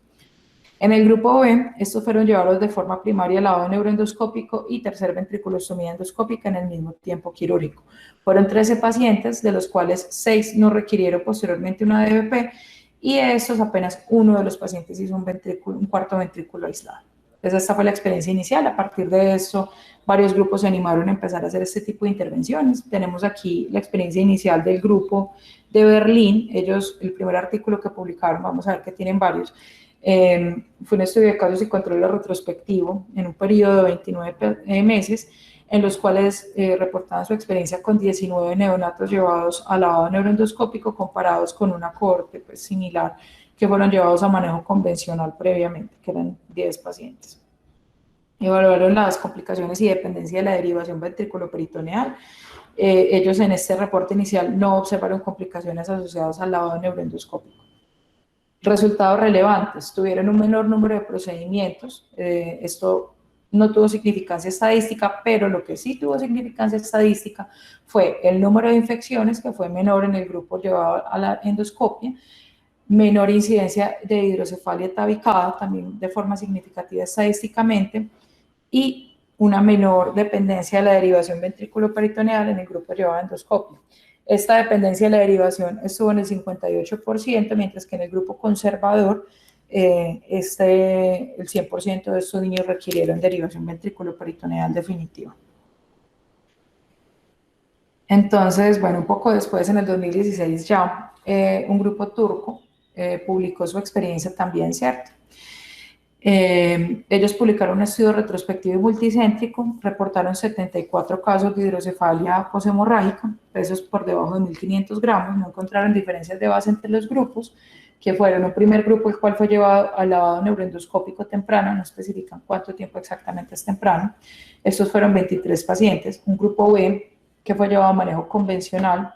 En el grupo B, estos fueron llevados de forma primaria al lavado neuroendoscópico y tercer ventriculostomía endoscópica en el mismo tiempo quirúrgico. Fueron 13 pacientes, de los cuales 6 no requirieron posteriormente una DVP, y de estos apenas uno de los pacientes hizo un cuarto ventrículo aislado. Entonces esta fue la experiencia inicial. A partir de esto, varios grupos se animaron a empezar a hacer este tipo de intervenciones. Tenemos aquí la experiencia inicial del grupo de Berlín. Ellos, el primer artículo que publicaron, vamos a ver que tienen varios, fue un estudio de casos y control retrospectivo en un periodo de 29 meses, en los cuales reportaban su experiencia con 19 neonatos llevados a lavado neuroendoscópico comparados con una cohorte pues, similar que fueron llevados a manejo convencional previamente, que eran 10 pacientes. Evaluaron las complicaciones y dependencia de la derivación ventriculoperitoneal. Ellos en este reporte inicial no observaron complicaciones asociadas al lavado neuroendoscópico. Resultados relevantes: tuvieron un menor número de procedimientos. Esto no tuvo significancia estadística, pero lo que sí tuvo significancia estadística fue el número de infecciones, que fue menor en el grupo llevado a la endoscopia, menor incidencia de hidrocefalia tabicada, también de forma significativa estadísticamente, y una menor dependencia de la derivación ventriculoperitoneal en el grupo llevado a endoscopia. Esta dependencia de la derivación estuvo en el 58%, mientras que en el grupo conservador el 100% de estos niños requirieron derivación ventriculoperitoneal definitiva. Entonces, bueno, un poco después, en el 2016 ya, un grupo turco publicó su experiencia también, ¿cierto? Ellos publicaron un estudio retrospectivo y multicéntrico, reportaron 74 casos de hidrocefalia poshemorrágica, pesos por debajo de 1.500 gramos, no encontraron diferencias de base entre los grupos, que fueron un primer grupo el cual fue llevado al lavado neuroendoscópico temprano, no especifican cuánto tiempo exactamente es temprano. Estos fueron 23 pacientes, un grupo B que fue llevado a manejo convencional,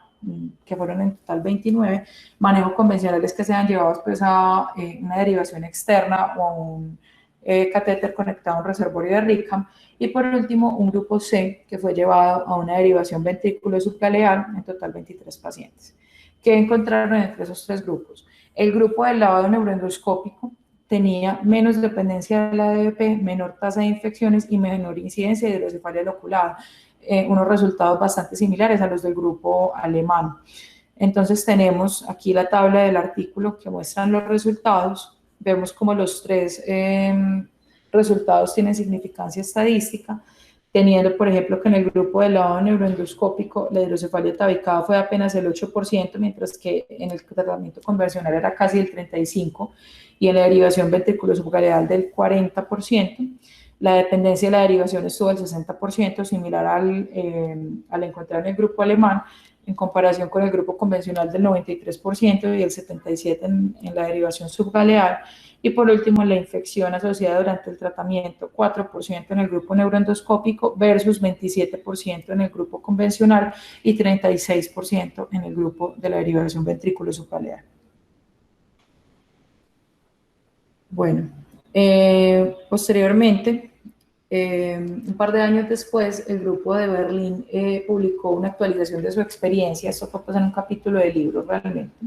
que fueron en total 29, manejos convencionales que sean llevados pues a una derivación externa o a un catéter conectado a un reservorio de RICAM, y por último un grupo C que fue llevado a una derivación ventrículo subgaleal, en total 23 pacientes. ¿Qué encontraron entre esos 3 grupos? El grupo del lavado neuroendoscópico tenía menos dependencia de la DVP, menor tasa de infecciones y menor incidencia de hidrocefalia loculada. Unos resultados bastante similares a los del grupo alemán. Entonces tenemos aquí la tabla del artículo que muestran los resultados. Vemos como los 3 resultados tienen significancia estadística, teniendo, por ejemplo, que en el grupo de lavado neuroendoscópico la hidrocefalia tabicada fue apenas el 8%, mientras que en el tratamiento convencional era casi el 35%, y en la derivación ventriculo subgaleal del 40%. La dependencia de la derivación estuvo al 60%, similar al encontrado en el grupo alemán, en comparación con el grupo convencional del 93% y el 77% en la derivación subgaleal. Y por último, la infección asociada durante el tratamiento, 4% en el grupo neuroendoscópico versus 27% en el grupo convencional y 36% en el grupo de la derivación ventrículo subgaleal. Bueno, posteriormente, un par de años después, el grupo de Berlín publicó una actualización de su experiencia. Esto fue pues en un capítulo del libro realmente.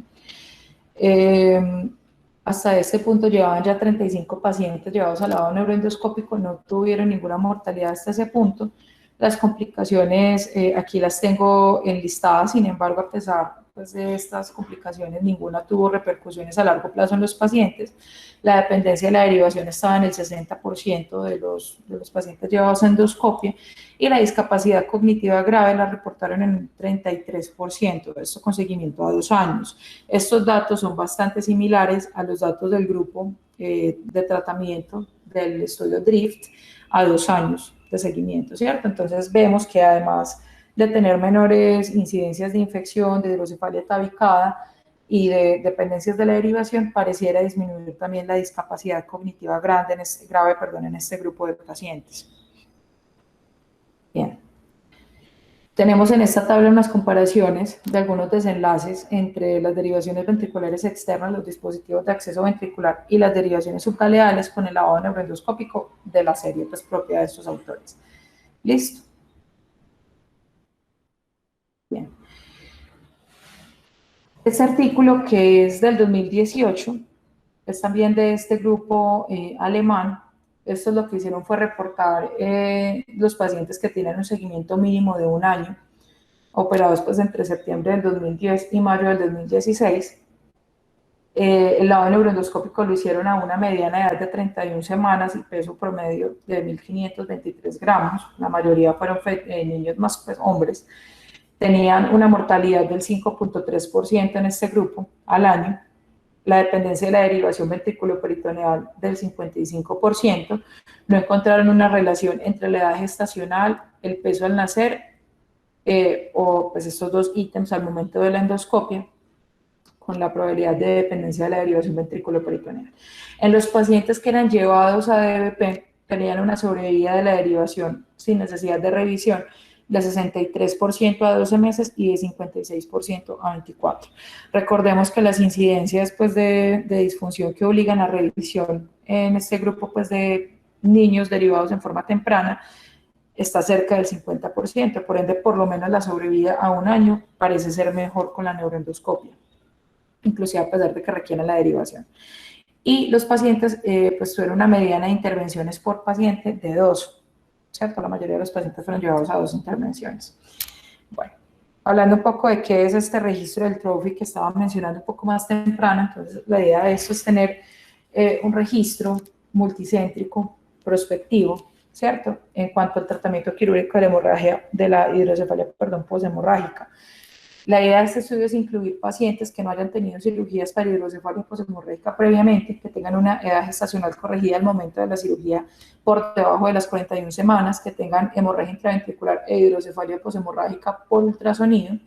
Hasta este punto llevaban ya 35 pacientes llevados al lavado neuroendoscópico, no tuvieron ninguna mortalidad hasta ese punto. Las complicaciones aquí las tengo enlistadas, sin embargo, a pesar pues, de estas complicaciones, ninguna tuvo repercusiones a largo plazo en los pacientes. La dependencia de la derivación estaba en el 60% de los pacientes llevados a endoscopia, y la discapacidad cognitiva grave la reportaron en un 33%, esto con seguimiento a 2 años. Estos datos son bastante similares a los datos del grupo de tratamiento del estudio DRIFT a 2 años de seguimiento, ¿cierto? Entonces vemos que además de tener menores incidencias de infección, de hidrocefalia tabicada y de dependencias de la derivación, pareciera disminuir también la discapacidad cognitiva grave en este grupo de pacientes. Bien. Tenemos en esta tabla unas comparaciones de algunos desenlaces entre las derivaciones ventriculares externas, los dispositivos de acceso ventricular y las derivaciones subcaleales con el lavado neuroendoscópico de la serie pues, propia de estos autores. ¿Listo? Bien. Este artículo, que es del 2018, es también de este grupo alemán. Esto lo que hicieron fue reportar los pacientes que tienen un seguimiento mínimo de 1 año, operados pues entre septiembre del 2010 y mayo del 2016. El lavado neuroendoscópico lo hicieron a una mediana edad de 31 semanas y peso promedio de 1.523 gramos. La mayoría fueron niños más pues, hombres. Tenían una mortalidad del 5.3% en este grupo al año, la dependencia de la derivación ventriculoperitoneal del 55%, no encontraron una relación entre la edad gestacional, el peso al nacer, o pues estos dos ítems al momento de la endoscopia, con la probabilidad de dependencia de la derivación ventriculoperitoneal. En los pacientes que eran llevados a DBP, tenían una sobrevida de la derivación sin necesidad de revisión de 63% a 12 meses y de 56% a 24. Recordemos que las incidencias pues, de disfunción que obligan a revisión en este grupo pues, de niños derivados en forma temprana está cerca del 50%, por ende, por lo menos la sobrevida a 1 año parece ser mejor con la neuroendoscopia, inclusive a pesar de que requieran la derivación. Y los pacientes pues tuvieron una mediana de intervenciones por paciente de 2, ¿cierto? La mayoría de los pacientes fueron llevados a 2 intervenciones. Bueno, hablando un poco de qué es este registro del trophy que estaba mencionando un poco más temprano, entonces la idea de esto es tener un registro multicéntrico prospectivo, ¿cierto? En cuanto al tratamiento quirúrgico de la hemorragia, de la hidrocefalia, poshemorrágica. La idea de este estudio es incluir pacientes que no hayan tenido cirugías para hidrocefalia poshemorrágica previamente, que tengan una edad gestacional corregida al momento de la cirugía por debajo de las 41 semanas, que tengan hemorragia intraventricular e hidrocefalia poshemorrágica por ultrasonido,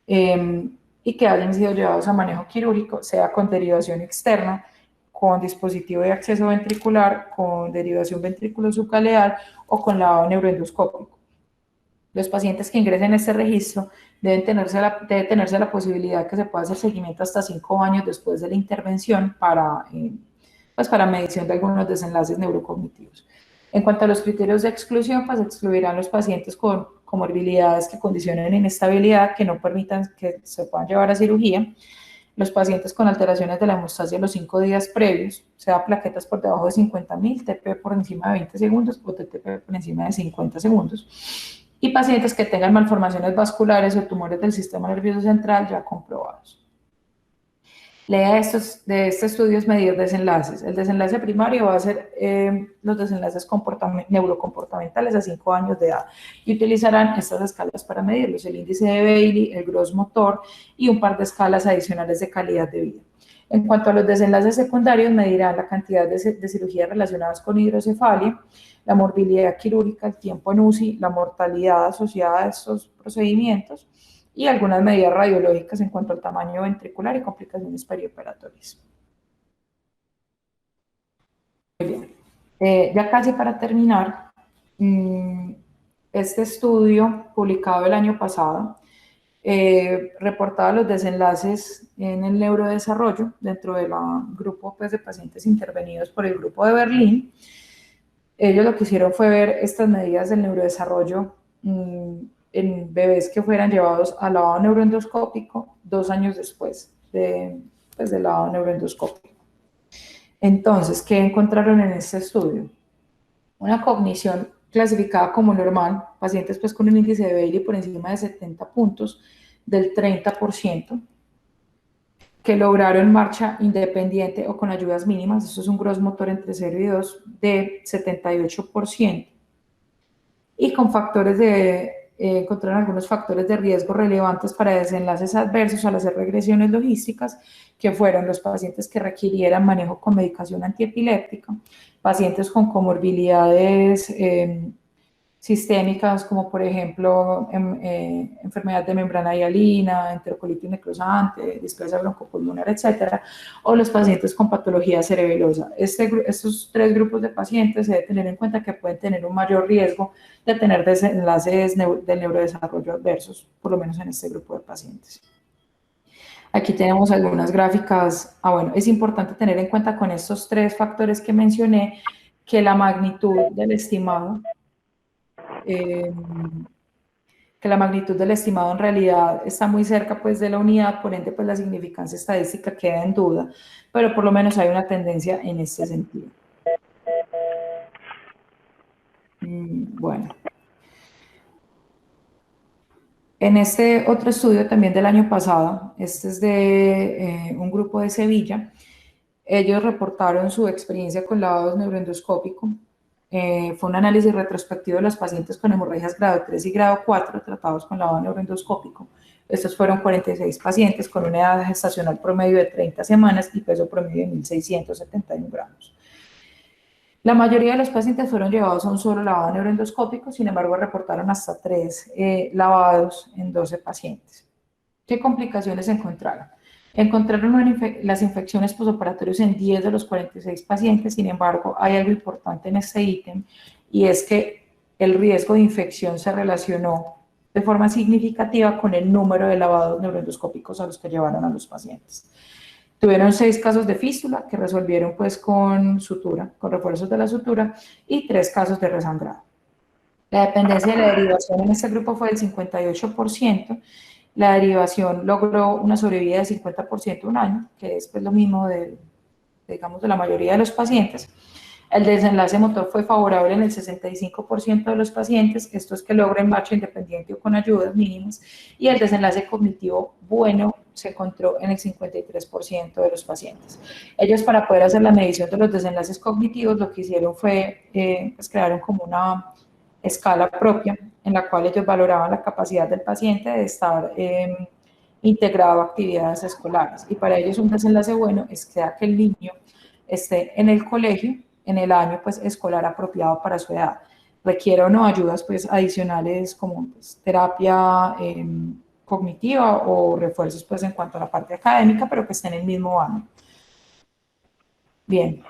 y que hayan sido llevados a manejo quirúrgico, sea con derivación externa, con dispositivo de acceso ventricular, con derivación ventrículo-subcaleal o con lavado neuroendoscópico. Los pacientes que ingresen a este registro debe tenerse la posibilidad que se pueda hacer seguimiento hasta 5 años después de la intervención pues para medición de algunos desenlaces neurocognitivos. En cuanto a los criterios de exclusión, pues excluirán los pacientes con comorbilidades que condicionen inestabilidad, que no permitan que se puedan llevar a cirugía, los pacientes con alteraciones de la hemostasia en los 5 días previos, sea plaquetas por debajo de 50.000, TP por encima de 20 segundos o TTP por encima de 50 segundos, y pacientes que tengan malformaciones vasculares o tumores del sistema nervioso central ya comprobados. La idea de este estudio es medir desenlaces. El desenlace primario va a ser los desenlaces neurocomportamentales a 5 años de edad y utilizarán estas escalas para medirlos, el índice de Bailey, el gross motor y un par de escalas adicionales de calidad de vida. En cuanto a los desenlaces secundarios, medirán la cantidad de cirugías relacionadas con hidrocefalia, la morbilidad quirúrgica, el tiempo en UCI, la mortalidad asociada a estos procedimientos y algunas medidas radiológicas en cuanto al tamaño ventricular y complicaciones perioperatorias. Muy bien. Ya casi para terminar, este estudio publicado el año pasado reportaba los desenlaces en el neurodesarrollo dentro del grupo pues, de pacientes intervenidos por el grupo de Berlín. Ellos lo que hicieron fue ver estas medidas del neurodesarrollo en bebés que fueran llevados al lavado neuroendoscópico 2 años después del lavado neuroendoscópico. Entonces, ¿qué encontraron en este estudio? Una cognición clasificada como normal, pacientes pues, con un índice de Bailey por encima de 70 puntos del 30%, que lograron marcha independiente o con ayudas mínimas, eso es un gross motor entre 0 y 2 de 78%, y con factores encontraron algunos factores de riesgo relevantes para desenlaces adversos al hacer regresiones logísticas, que fueron los pacientes que requirieran manejo con medicación antiepiléptica, pacientes con comorbilidades sistémicas como por ejemplo enfermedad de membrana hialina, enterocolitis necrosante, displasia broncopulmonar, etcétera, o los pacientes con patología cerebelosa. Estos tres grupos de pacientes se debe tener en cuenta que pueden tener un mayor riesgo de tener desenlaces del neurodesarrollo adversos, por lo menos en este grupo de pacientes. Aquí tenemos algunas gráficas. Bueno, es importante tener en cuenta con estos tres factores que mencioné que la magnitud del estimado en realidad está muy cerca pues de la unidad, por ende pues la significancia estadística queda en duda, pero por lo menos hay una tendencia en este sentido. Bueno. En este otro estudio también del año pasado, este es de un grupo de Sevilla, ellos reportaron su experiencia con lavado neuroendoscópico. Fue un análisis retrospectivo de los pacientes con hemorragias grado 3 y grado 4 tratados con lavado neuroendoscópico. Estos fueron 46 pacientes con una edad gestacional promedio de 30 semanas y peso promedio de 1.671 gramos. La mayoría de los pacientes fueron llevados a un solo lavado neuroendoscópico, sin embargo, reportaron hasta 3 lavados en 12 pacientes. ¿Qué complicaciones encontraron? Encontraron las infecciones posoperatorias en 10 de los 46 pacientes, sin embargo, hay algo importante en este ítem, y es que el riesgo de infección se relacionó de forma significativa con el número de lavados neuroendoscópicos a los que llevaron a los pacientes. Tuvieron 6 casos de fístula que resolvieron pues con sutura, con refuerzos de la sutura, y 3 casos de resangrado. La dependencia de la derivación en este grupo fue del 58%. La derivación logró una sobrevida de 50% un año, que es pues lo mismo de la mayoría de los pacientes. El desenlace motor fue favorable en el 65% de los pacientes, esto es que logren marcha independiente o con ayudas mínimas, y el desenlace cognitivo bueno se encontró en el 53% de los pacientes. Ellos, para poder hacer la medición de los desenlaces cognitivos, lo que hicieron fue, pues crearon como una escala propia en la cual ellos valoraban la capacidad del paciente de estar integrado a actividades escolares, y para ellos un desenlace bueno es que el niño esté en el colegio en el año pues escolar apropiado para su edad. Requiere o no ayudas pues adicionales como pues, terapia cognitiva o refuerzos pues en cuanto a la parte académica, pero que esté en el mismo año. Bien.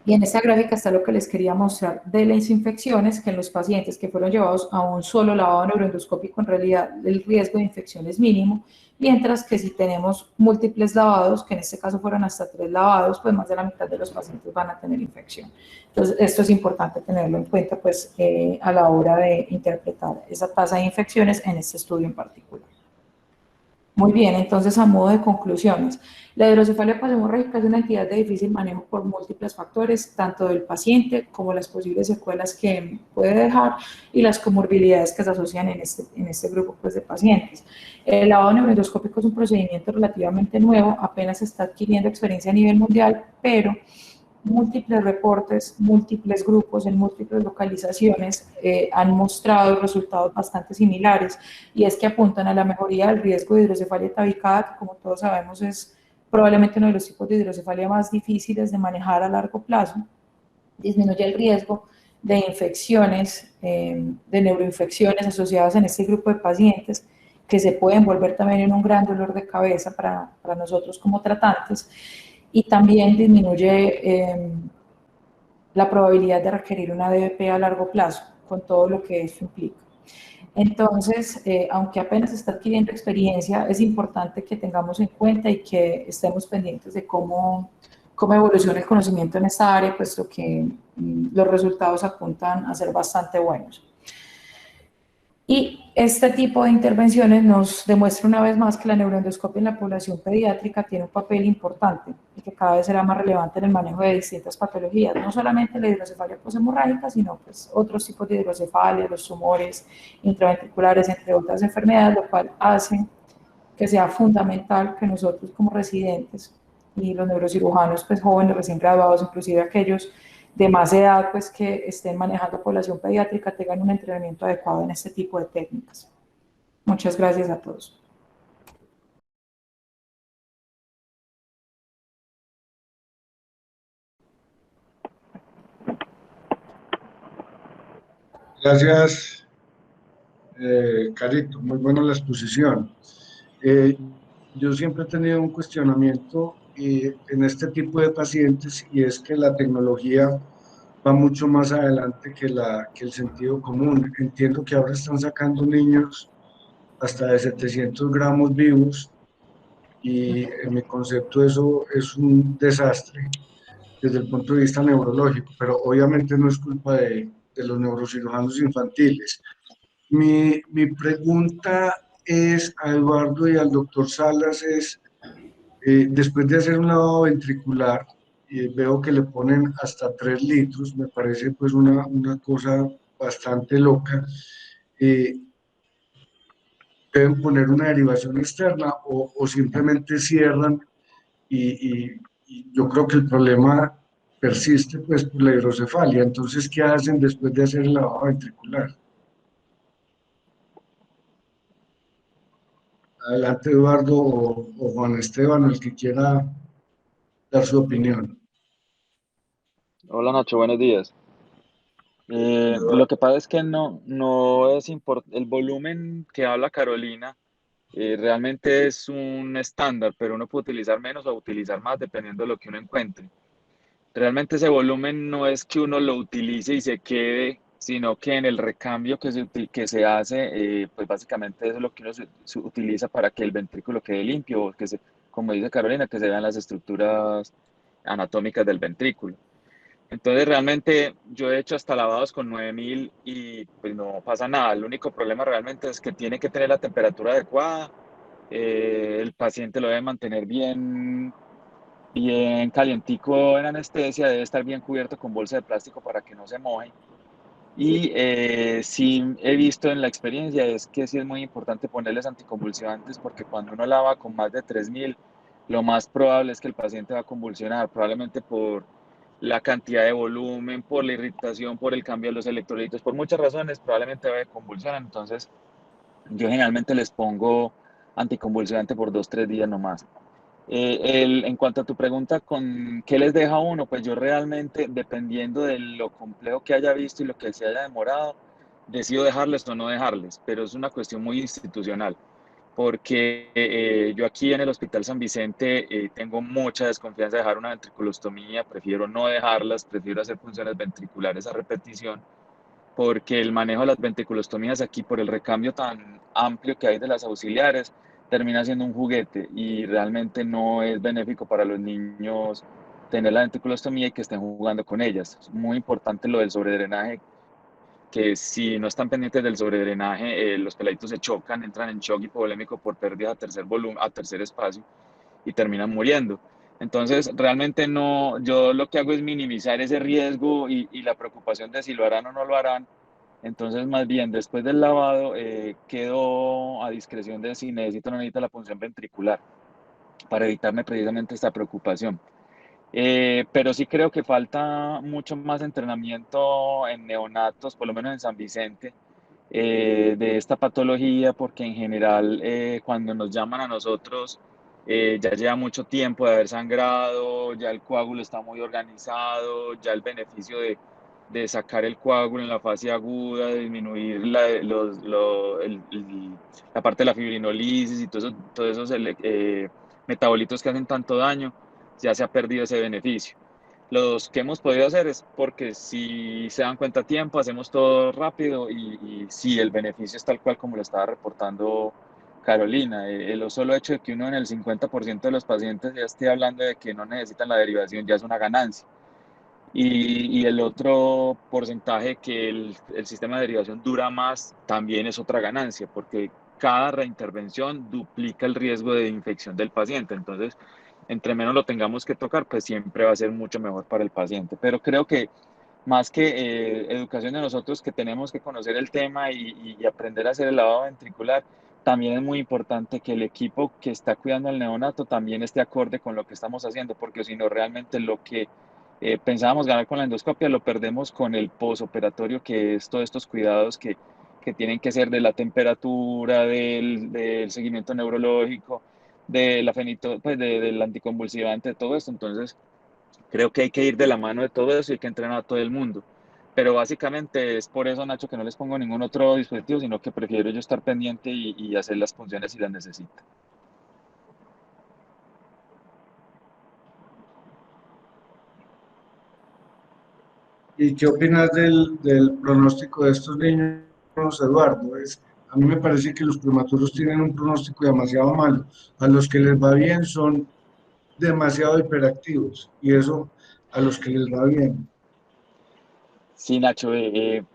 Y en esta gráfica está lo que les quería mostrar de las infecciones, que en los pacientes que fueron llevados a un solo lavado neuroendoscópico, en realidad el riesgo de infección es mínimo, mientras que si tenemos múltiples lavados, que en este caso fueron hasta 3 lavados, pues más de la mitad de los pacientes van a tener infección. Entonces, esto es importante tenerlo en cuenta pues a la hora de interpretar esa tasa de infecciones en este estudio en particular. Muy bien, entonces a modo de conclusiones, la hidrocefalia pashemorrágica es una entidad de difícil manejo por múltiples factores, tanto del paciente como las posibles secuelas que puede dejar y las comorbilidades que se asocian en este grupo pues, de pacientes. El lavado neuroendoscópico es un procedimiento relativamente nuevo, apenas se está adquiriendo experiencia a nivel mundial, pero múltiples reportes, múltiples grupos en múltiples localizaciones han mostrado resultados bastante similares, y es que apuntan a la mejoría del riesgo de hidrocefalia tabicada, que como todos sabemos es probablemente uno de los tipos de hidrocefalia más difíciles de manejar a largo plazo. Disminuye el riesgo de infecciones, de neuroinfecciones asociadas en este grupo de pacientes, que se pueden volver también en un gran dolor de cabeza para nosotros como tratantes, y también disminuye la probabilidad de requerir una DBP a largo plazo, con todo lo que eso implica. Entonces, aunque apenas está adquiriendo experiencia, es importante que tengamos en cuenta y que estemos pendientes de cómo evoluciona el conocimiento en esta área, puesto que los resultados apuntan a ser bastante buenos. Y este tipo de intervenciones nos demuestra una vez más que la neuroendoscopia en la población pediátrica tiene un papel importante y que cada vez será más relevante en el manejo de distintas patologías, no solamente la hidrocefalia poshemorrágica, sino pues otros tipos de hidrocefalia, los tumores intraventriculares, entre otras enfermedades, lo cual hace que sea fundamental que nosotros como residentes y los neurocirujanos pues jóvenes recién graduados, inclusive aquellos de más edad pues que estén manejando población pediátrica, tengan un entrenamiento adecuado en este tipo de técnicas. Muchas gracias a todos. Gracias, Carito. Muy buena la exposición. Eh, yo siempre he tenido un cuestionamiento en este tipo de pacientes y es que la tecnología va mucho más adelante que el sentido común. Entiendo que ahora están sacando niños hasta de 700 gramos vivos y en mi concepto eso es un desastre desde el punto de vista neurológico, pero obviamente no es culpa de los neurocirujanos infantiles. Mi pregunta es a Eduardo y al doctor Salas es, después de hacer un lavado ventricular, veo que le ponen hasta 3 litros, me parece pues una cosa bastante loca. Eh, ¿Deben poner una derivación externa o simplemente cierran y yo creo que el problema persiste pues por la hidrocefalia? Entonces, ¿qué hacen después de hacer el lavado ventricular? Adelante, Eduardo o Juan Esteban, el que quiera dar su opinión. Hola Nacho, buenos días. Lo que pasa es que no es importante, el volumen que habla Carolina realmente es un estándar, pero uno puede utilizar menos o utilizar más dependiendo de lo que uno encuentre. Realmente ese volumen no es que uno lo utilice y se quede, sino que en el recambio que se hace, pues básicamente eso es lo que uno se utiliza para que el ventrículo quede limpio, o como dice Carolina, que se vean las estructuras anatómicas del ventrículo. Entonces realmente yo he hecho hasta lavados con 9000 y pues no pasa nada. El único problema realmente es que tiene que tener la temperatura adecuada. El paciente lo debe mantener bien calientico en anestesia, debe estar bien cubierto con bolsa de plástico para que no se moje. Y sí he visto en la experiencia es que sí es muy importante ponerles anticonvulsivantes porque cuando uno lava con más de 3000, lo más probable es que el paciente va a convulsionar, probablemente por la cantidad de volumen, por la irritación, por el cambio de los electrolitos, por muchas razones, probablemente va a convulsionar. Entonces, yo generalmente les pongo anticonvulsivante por 2, 3 días nomás. En cuanto a tu pregunta con qué les deja a uno, pues yo realmente, dependiendo de lo complejo que haya visto y lo que se haya demorado, decido dejarles o no dejarles, pero es una cuestión muy institucional, porque yo aquí en el Hospital San Vicente tengo mucha desconfianza de dejar una ventriculostomía, prefiero no dejarlas, prefiero hacer funciones ventriculares a repetición, porque el manejo de las ventriculostomías aquí por el recambio tan amplio que hay de las auxiliares termina siendo un juguete y realmente no es benéfico para los niños tener la ventriculostomía y que estén jugando con ellas. Es muy importante lo del sobredrenaje, que si no están pendientes del sobredrenaje, los peladitos se chocan, entran en shock hipovolémico por pérdida a tercer volumen, a tercer espacio y terminan muriendo. Entonces, realmente no, yo lo que hago es minimizar ese riesgo y la preocupación de si lo harán o no lo harán. Entonces, más bien, después del lavado, quedo a discreción de si necesito o no necesito la punción ventricular para evitarme precisamente esta preocupación. Pero sí creo que falta mucho más entrenamiento en neonatos, por lo menos en San Vicente, de esta patología, porque en general cuando nos llaman a nosotros ya lleva mucho tiempo de haber sangrado, ya el coágulo está muy organizado, ya el beneficio de sacar el coágulo en la fase aguda, de disminuir la parte de la fibrinolisis y todos esos metabolitos que hacen tanto daño, ya se ha perdido ese beneficio. Los que hemos podido hacer es porque si se dan cuenta a tiempo, hacemos todo rápido y si el beneficio es tal cual como lo estaba reportando Carolina. El solo hecho de que uno en el 50% de los pacientes ya esté hablando de que no necesitan la derivación ya es una ganancia. Y el otro porcentaje que el sistema de derivación dura más también es otra ganancia, porque cada reintervención duplica el riesgo de infección del paciente. Entonces, entre menos lo tengamos que tocar, pues siempre va a ser mucho mejor para el paciente. Pero creo que más que educación de nosotros que tenemos que conocer el tema y aprender a hacer el lavado ventricular, también es muy importante que el equipo que está cuidando al neonato también esté acorde con lo que estamos haciendo, porque si no, realmente lo que pensábamos ganar con la endoscopia lo perdemos con el posoperatorio, que es todos estos cuidados que tienen que ser de la temperatura, del seguimiento neurológico, de la pues del anticonvulsivante, de todo esto. Entonces, creo que hay que ir de la mano de todo eso y hay que entrenar a todo el mundo, Pero básicamente es por eso, Nacho, que no les pongo ningún otro dispositivo, sino que prefiero yo estar pendiente y hacer las funciones si las necesito. ¿Y qué opinas del pronóstico de estos niños, Eduardo? A mí me parece que los prematuros tienen un pronóstico demasiado malo. A los que les va bien son demasiado hiperactivos y eso a los que les va bien. Sí, Nacho,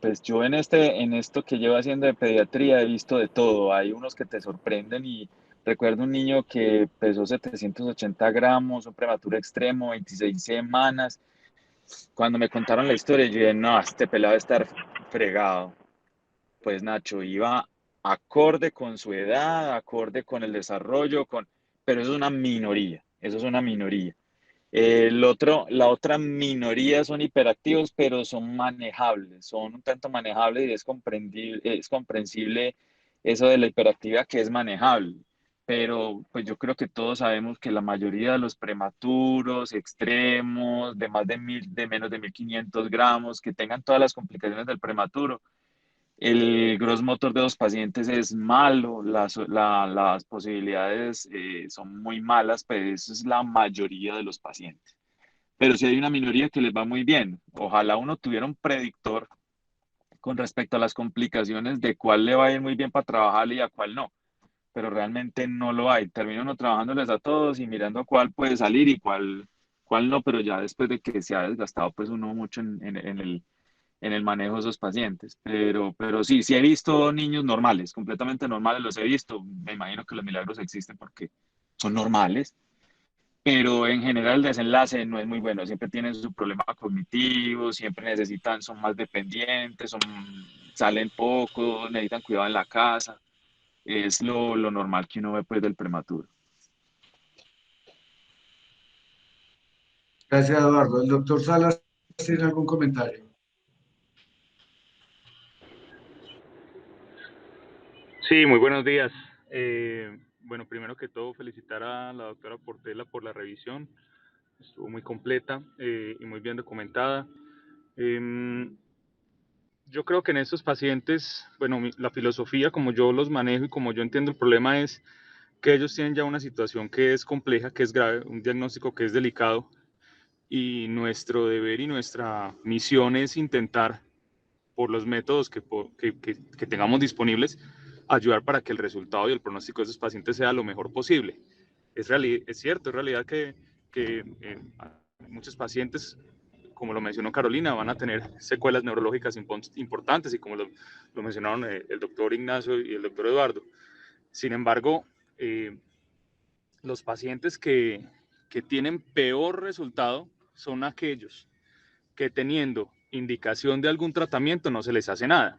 pues yo en esto que llevo haciendo de pediatría he visto de todo. Hay unos que te sorprenden y recuerdo un niño que pesó 780 gramos, un prematuro extremo, 26 semanas. Cuando me contaron la historia, yo dije, no, este pelado debe estar fregado. Pues Nacho, iba acorde con su edad, acorde con el desarrollo, pero eso es una minoría, eso es una minoría. La otra minoría son hiperactivos, pero son manejables, son un tanto manejables y es comprensible eso de la hiperactividad que es manejable. Pero pues yo creo que todos sabemos que la mayoría de los prematuros, extremos, de más de de menos de 1500 gramos, que tengan todas las complicaciones del prematuro, el gross motor de los pacientes es malo, las posibilidades son muy malas, pero eso es la mayoría de los pacientes. Pero sí hay una minoría que les va muy bien. Ojalá uno tuviera un predictor con respecto a las complicaciones de cuál le va a ir muy bien para trabajar y a cuál no, pero realmente no lo hay. Termina uno trabajándoles a todos y mirando cuál puede salir y cuál no, pero ya después de que se ha desgastado pues uno mucho en el manejo de esos pacientes. Pero sí, sí he visto niños normales, completamente normales, los he visto. Me imagino que los milagros existen porque son normales, pero en general el desenlace no es muy bueno. Siempre tienen su problema cognitivo, siempre necesitan, son más dependientes, salen poco, necesitan cuidado en la casa. Es lo normal que uno ve pues del prematuro. Gracias, Eduardo. ¿El doctor Salas tiene algún comentario? Sí, muy buenos días. Bueno, primero que todo, felicitar a la doctora Portela por la revisión. Estuvo muy completa y muy bien documentada. Em, yo creo que en estos pacientes, bueno, la filosofía, como yo los manejo y como yo entiendo el problema, es que ellos tienen ya una situación que es compleja, que es grave, un diagnóstico que es delicado, y nuestro deber y nuestra misión es intentar, por los métodos que tengamos disponibles, ayudar para que el resultado y el pronóstico de esos pacientes sea lo mejor posible. Es cierto, es realidad que muchos pacientes, como lo mencionó Carolina, van a tener secuelas neurológicas importantes y como lo mencionaron el doctor Ignacio y el doctor Eduardo. Sin embargo, los pacientes que tienen peor resultado son aquellos que teniendo indicación de algún tratamiento no se les hace nada.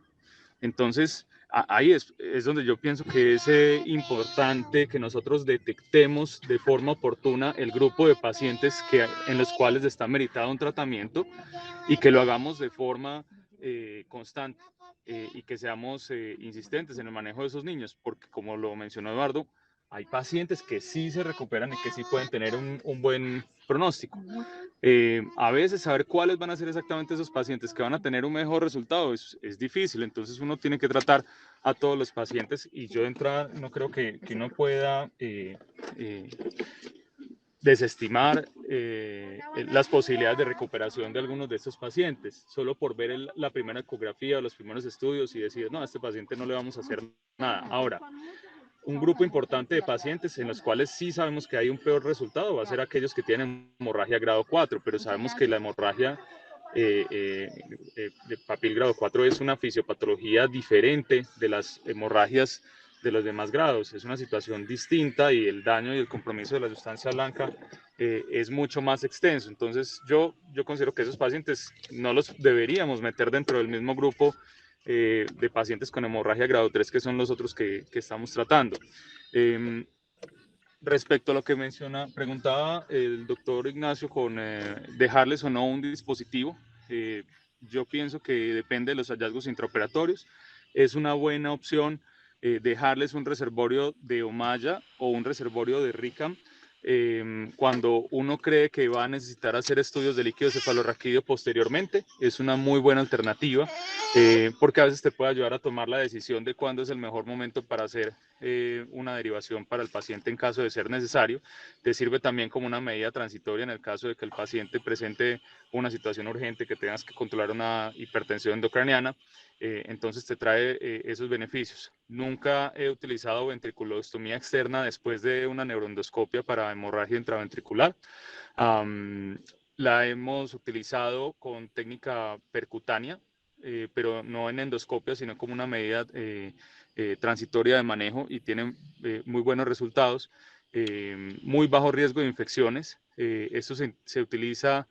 Entonces, ahí es donde yo pienso que es importante que nosotros detectemos de forma oportuna el grupo de pacientes en los cuales está meritado un tratamiento y que lo hagamos de forma constante y que seamos insistentes en el manejo de esos niños, porque como lo mencionó Eduardo, hay pacientes que sí se recuperan y que sí pueden tener un buen pronóstico. A veces saber cuáles van a ser exactamente esos pacientes que van a tener un mejor resultado es difícil, entonces uno tiene que tratar a todos los pacientes y yo de entrada no creo que uno pueda desestimar las posibilidades de recuperación de algunos de estos pacientes, solo por ver la primera ecografía o los primeros estudios y decir, no, a este paciente no le vamos a hacer nada. Ahora, un grupo importante de pacientes en los cuales sí sabemos que hay un peor resultado va a ser aquellos que tienen hemorragia grado 4, pero sabemos que la hemorragia de papil grado 4 es una fisiopatología diferente de las hemorragias de los demás grados. Es una situación distinta y el daño y el compromiso de la sustancia blanca es mucho más extenso. Entonces yo considero que esos pacientes no los deberíamos meter dentro del mismo grupo de pacientes con hemorragia grado 3, que son los otros que estamos tratando. Respecto a lo que preguntaba el doctor Ignacio con dejarles o no un dispositivo, yo pienso que depende de los hallazgos intraoperatorios. Es una buena opción dejarles un reservorio de Omaya o un reservorio de RICAM cuando uno cree que va a necesitar hacer estudios de líquido cefalorraquídeo posteriormente, es una muy buena alternativa, porque a veces te puede ayudar a tomar la decisión de cuándo es el mejor momento para hacer una derivación para el paciente en caso de ser necesario. Te sirve también como una medida transitoria en el caso de que el paciente presente una situación urgente, que tengas que controlar una hipertensión endocraniana. Entonces te trae esos beneficios. Nunca he utilizado ventriculostomía externa después de una neuroendoscopia para hemorragia intraventricular. La hemos utilizado con técnica percutánea, pero no en endoscopia, sino como una medida transitoria de manejo, y tiene muy buenos resultados, muy bajo riesgo de infecciones. Esto se utiliza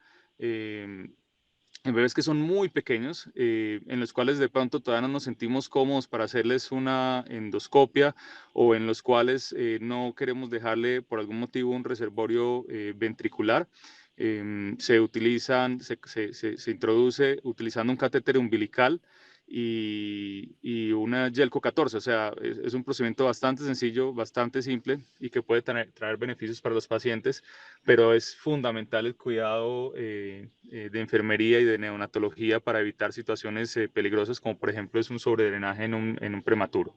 en bebés que son muy pequeños, en los cuales de pronto todavía no nos sentimos cómodos para hacerles una endoscopia, o en los cuales no queremos dejarle por algún motivo un reservorio ventricular. Se introduce utilizando un catéter umbilical y una Gelco 14, o sea, es un procedimiento bastante sencillo, bastante simple, y que puede traer beneficios para los pacientes, pero es fundamental el cuidado de enfermería y de neonatología para evitar situaciones peligrosas, como por ejemplo es un sobredrenaje en un prematuro.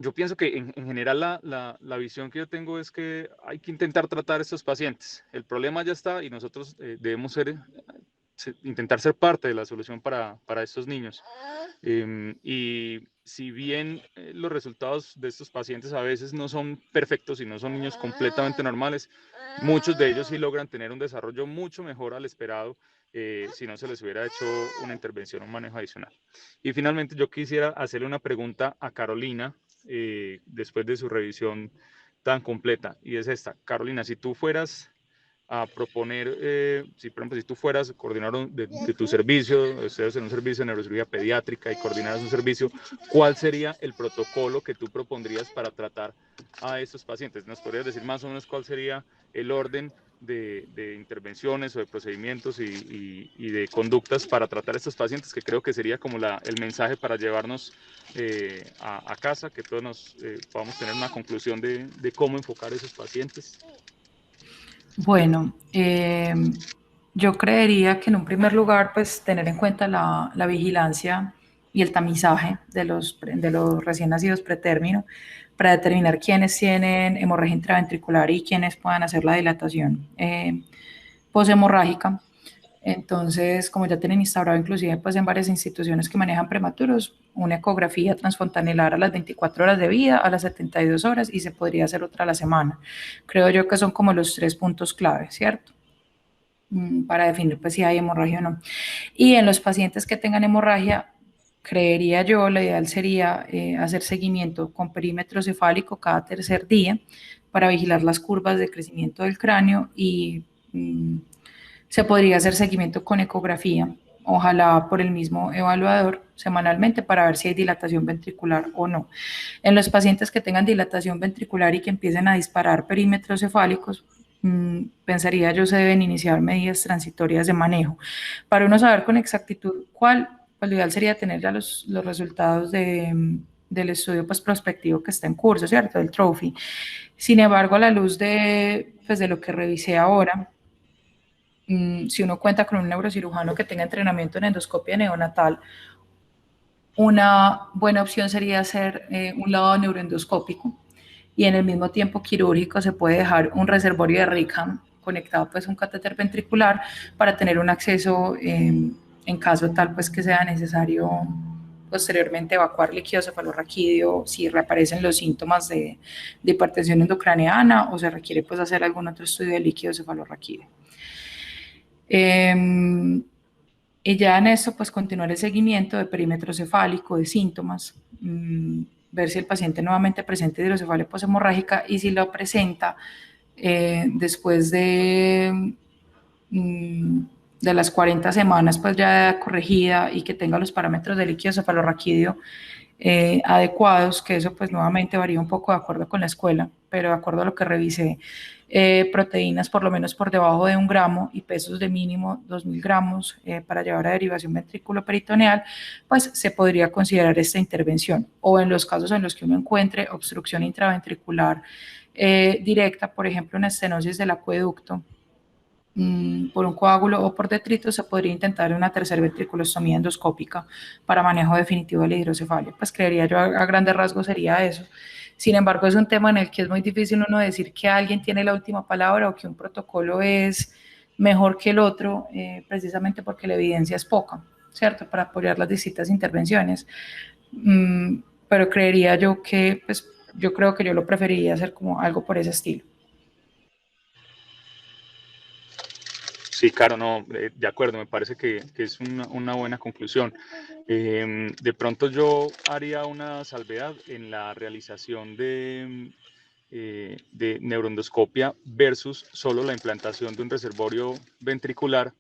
Yo pienso que en general la visión que yo tengo es que hay que intentar tratar a estos pacientes. El problema ya está, y nosotros debemos intentar ser parte de la solución para estos niños. Y si bien los resultados de estos pacientes a veces no son perfectos y no son niños completamente normales, muchos de ellos sí logran tener un desarrollo mucho mejor al esperado, si no se les hubiera hecho una intervención o un manejo adicional. Y finalmente yo quisiera hacerle una pregunta a Carolina, después de su revisión tan completa, y es esta. Carolina, si tú fueras a proponer, si por ejemplo, si tú fueras coordinador de tu servicio, estés en un servicio de neurocirugía pediátrica y coordinaras un servicio, ¿cuál sería el protocolo que tú propondrías para tratar a estos pacientes? ¿Nos podrías decir más o menos cuál sería el orden de intervenciones o de procedimientos y de conductas para tratar a estos pacientes, que creo que sería como el mensaje para llevarnos a casa, que todos podamos tener una conclusión de cómo enfocar a esos pacientes? Bueno, yo creería que en un primer lugar, pues tener en cuenta la vigilancia y el tamizaje de los recién nacidos pretérmino, para determinar quiénes tienen hemorragia intraventricular y quiénes puedan hacer la dilatación poshemorrágica. Entonces, como ya tienen instaurado inclusive pues en varias instituciones que manejan prematuros, una ecografía transfontanelar a las 24 horas de vida, a las 72 horas, y se podría hacer otra a la semana. Creo yo que son como los 3 puntos clave, ¿cierto? Para definir pues si hay hemorragia o no. Y en los pacientes que tengan hemorragia, creería yo, lo ideal sería hacer seguimiento con perímetro cefálico cada tercer día para vigilar las curvas de crecimiento del cráneo, y se podría hacer seguimiento con ecografía, ojalá por el mismo evaluador, semanalmente, para ver si hay dilatación ventricular o no. En los pacientes que tengan dilatación ventricular y que empiecen a disparar perímetros cefálicos, pensaría yo se deben iniciar medidas transitorias de manejo. Para uno saber con exactitud cuál, pues lo ideal sería tener ya los resultados del estudio pues, prospectivo que está en curso, ¿cierto? Del TROPHY. Sin embargo, a la luz pues, de lo que revisé ahora, si uno cuenta con un neurocirujano que tenga entrenamiento en endoscopia neonatal, una buena opción sería hacer un lavado neuroendoscópico, y en el mismo tiempo quirúrgico se puede dejar un reservorio de Rickham conectado pues a un catéter ventricular para tener un acceso en caso tal pues que sea necesario posteriormente evacuar líquido cefalorraquídeo si reaparecen los síntomas de hipertensión endocraniana, o se requiere pues hacer algún otro estudio de líquido cefalorraquídeo. Y ya en eso, pues continuar el seguimiento de perímetro cefálico, de síntomas, ver si el paciente nuevamente presenta hidrocefalia poshemorrágica, y si lo presenta después de las 40 semanas, pues ya corregida y que tenga los parámetros de líquido cefalorraquídeo adecuados, que eso pues nuevamente varía un poco de acuerdo con la escuela, pero de acuerdo a lo que revisé, proteínas por lo menos por debajo de 1 gramo y pesos de mínimo 2.000 gramos para llevar a derivación ventrículo-peritoneal, pues se podría considerar esta intervención. O en los casos en los que uno encuentre obstrucción intraventricular directa, por ejemplo, en estenosis del acueducto, por un coágulo o por detritus, se podría intentar una tercera ventriculostomía endoscópica para manejo definitivo de la hidrocefalia. Pues creería yo a grandes rasgos sería eso. Sin embargo, es un tema en el que es muy difícil uno decir que alguien tiene la última palabra o que un protocolo es mejor que el otro, precisamente porque la evidencia es poca, ¿cierto? Para apoyar las distintas intervenciones. Pero creería yo que, pues, yo creo que yo lo preferiría hacer como algo por ese estilo. Sí, claro, no, de acuerdo, me parece que es una buena conclusión. De pronto yo haría una salvedad en la realización de neuroendoscopia versus solo la implantación de un reservorio ventricular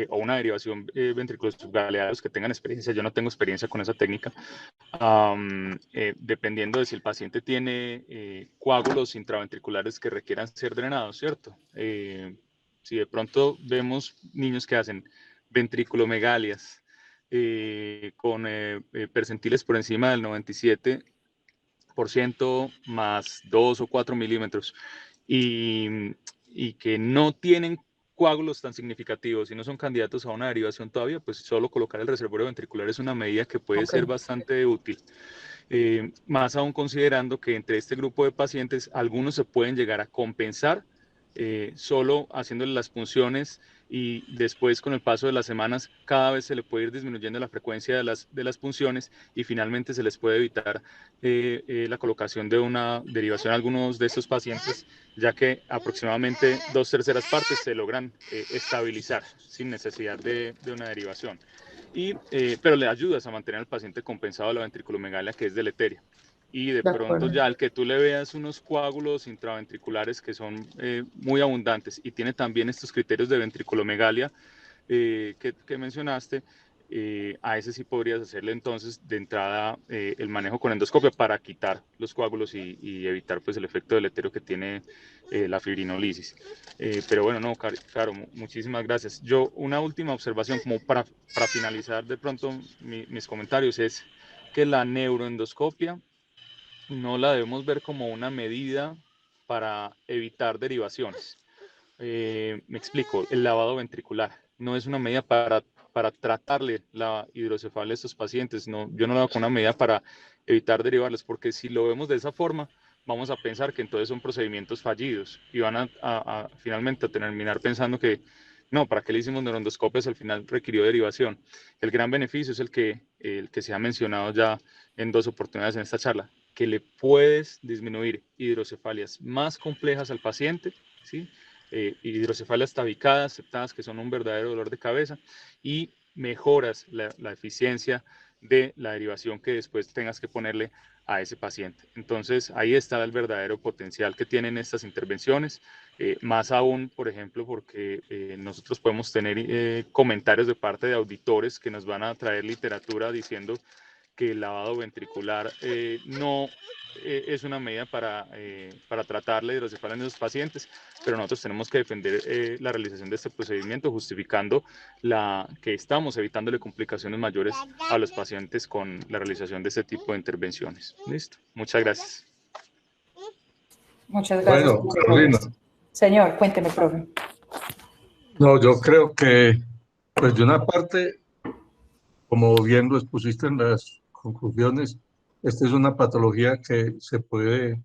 o una derivación ventricular a los que tengan experiencia. Yo no tengo experiencia con esa técnica. Dependiendo de si el paciente tiene coágulos intraventriculares que requieran ser drenados, ¿cierto? Si de pronto vemos niños que hacen ventriculomegalias con percentiles por encima del 97% más 2 o 4 milímetros y que no tienen coágulos tan significativos y no son candidatos a una derivación todavía, pues solo colocar el reservorio ventricular es una medida que puede ser bastante útil. Más aún considerando que entre este grupo de pacientes algunos se pueden llegar a compensar solo haciéndole las punciones y después con el paso de las semanas cada vez se le puede ir disminuyendo la frecuencia de las punciones y finalmente se les puede evitar la colocación de una derivación a algunos de estos pacientes, ya que aproximadamente 2/3 partes se logran estabilizar sin necesidad de una derivación. Pero le ayudas a mantener al paciente compensado de la ventriculomegalia, que es deleteria. Y de pronto ya al que tú le veas unos coágulos intraventriculares que son muy abundantes y tiene también estos criterios de ventriculomegalia que mencionaste, a ese sí podrías hacerle entonces de entrada el manejo con endoscopia para quitar los coágulos y evitar pues el efecto deleterio que tiene la fibrinolisis. Pero bueno, no, claro, muchísimas gracias. Yo una última observación como para finalizar de pronto mis comentarios es que la neuroendoscopia no la debemos ver como una medida para evitar derivaciones. Me explico, el lavado ventricular no es una medida para tratarle la hidrocefalia a estos pacientes. No, yo no lo hago con una medida para evitar derivarles, porque si lo vemos de esa forma, vamos a pensar que entonces son procedimientos fallidos y van finalmente a terminar pensando que no, ¿para qué le hicimos neuroendoscopias? Al final requirió derivación. El gran beneficio es el que se ha mencionado ya en 2 oportunidades en esta charla, que le puedes disminuir hidrocefalias más complejas al paciente, ¿sí? Hidrocefalias tabicadas, septadas, que son un verdadero dolor de cabeza, y mejoras la eficiencia de la derivación que después tengas que ponerle a ese paciente. Entonces, ahí está el verdadero potencial que tienen estas intervenciones, más aún, por ejemplo, porque nosotros podemos tener comentarios de parte de auditores que nos van a traer literatura diciendo que el lavado ventricular no es una medida para tratar la hidrocefalia en los pacientes, pero nosotros tenemos que defender la realización de este procedimiento justificando que estamos evitándole complicaciones mayores a los pacientes con la realización de este tipo de intervenciones. Listo. Muchas gracias. Muchas gracias. Bueno, Carolina. Señor, cuénteme, profe. No, yo creo que, pues de una parte, como bien lo expusiste en las conclusiones, esta es una patología que se puede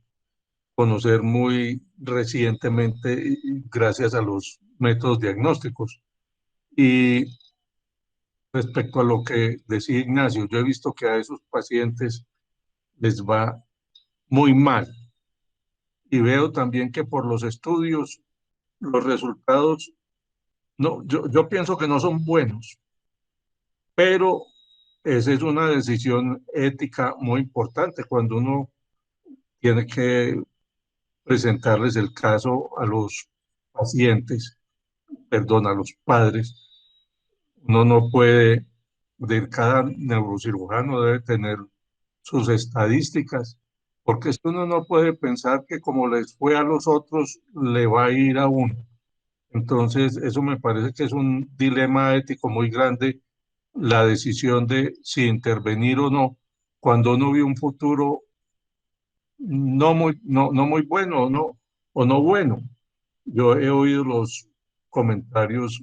conocer muy recientemente gracias a los métodos diagnósticos. Y respecto a lo que decía Ignacio, yo he visto que a esos pacientes les va muy mal. Y veo también que por los estudios, los resultados, no, yo pienso que no son buenos, pero esa es una decisión ética muy importante cuando uno tiene que presentarles el caso a los pacientes, perdón, a los padres. Uno no puede, cada neurocirujano debe tener sus estadísticas, porque es que uno no puede pensar que como les fue a los otros, le va a ir a uno. Entonces, eso me parece que es un dilema ético muy grande, la decisión de si intervenir o no, cuando uno ve un futuro no muy bueno o no bueno. Yo he oído los comentarios,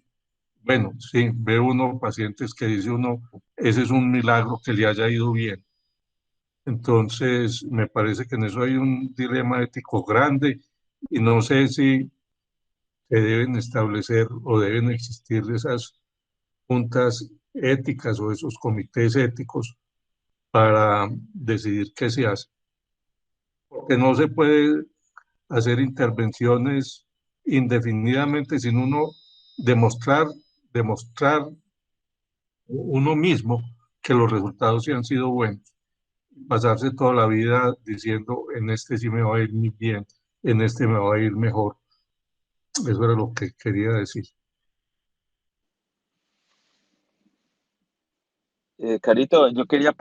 bueno, sí, ve uno pacientes que dice uno, ese es un milagro que le haya ido bien. Entonces, me parece que en eso hay un dilema ético grande y no sé si se deben establecer o deben existir esas juntas éticas o esos comités éticos para decidir qué se hace. Porque no se puede hacer intervenciones indefinidamente sin uno demostrar, demostrar uno mismo que los resultados sí han sido buenos. Pasarse toda la vida diciendo, en este sí me va a ir muy bien, en este me va a ir mejor. Eso era lo que quería decir. Carito, yo quería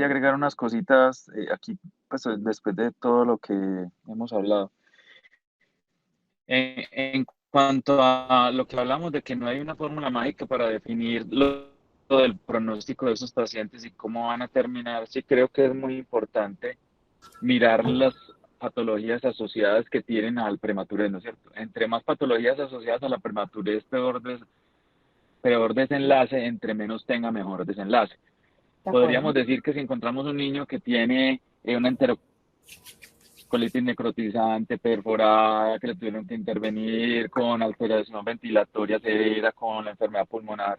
agregar unas cositas aquí, pues después de todo lo que hemos hablado. En cuanto a lo que hablamos de que no hay una fórmula mágica para definir lo del pronóstico de esos pacientes y cómo van a terminar, sí creo que es muy importante mirar las patologías asociadas que tienen al prematurez, ¿no es cierto? Entre más patologías asociadas a la prematurez, peor desenlace, entre menos tenga, mejor desenlace. De acuerdo. Podríamos decir que si encontramos un niño que tiene una enterocolitis necrotizante perforada, que le tuvieron que intervenir con alteración ventilatoria severa, con la enfermedad pulmonar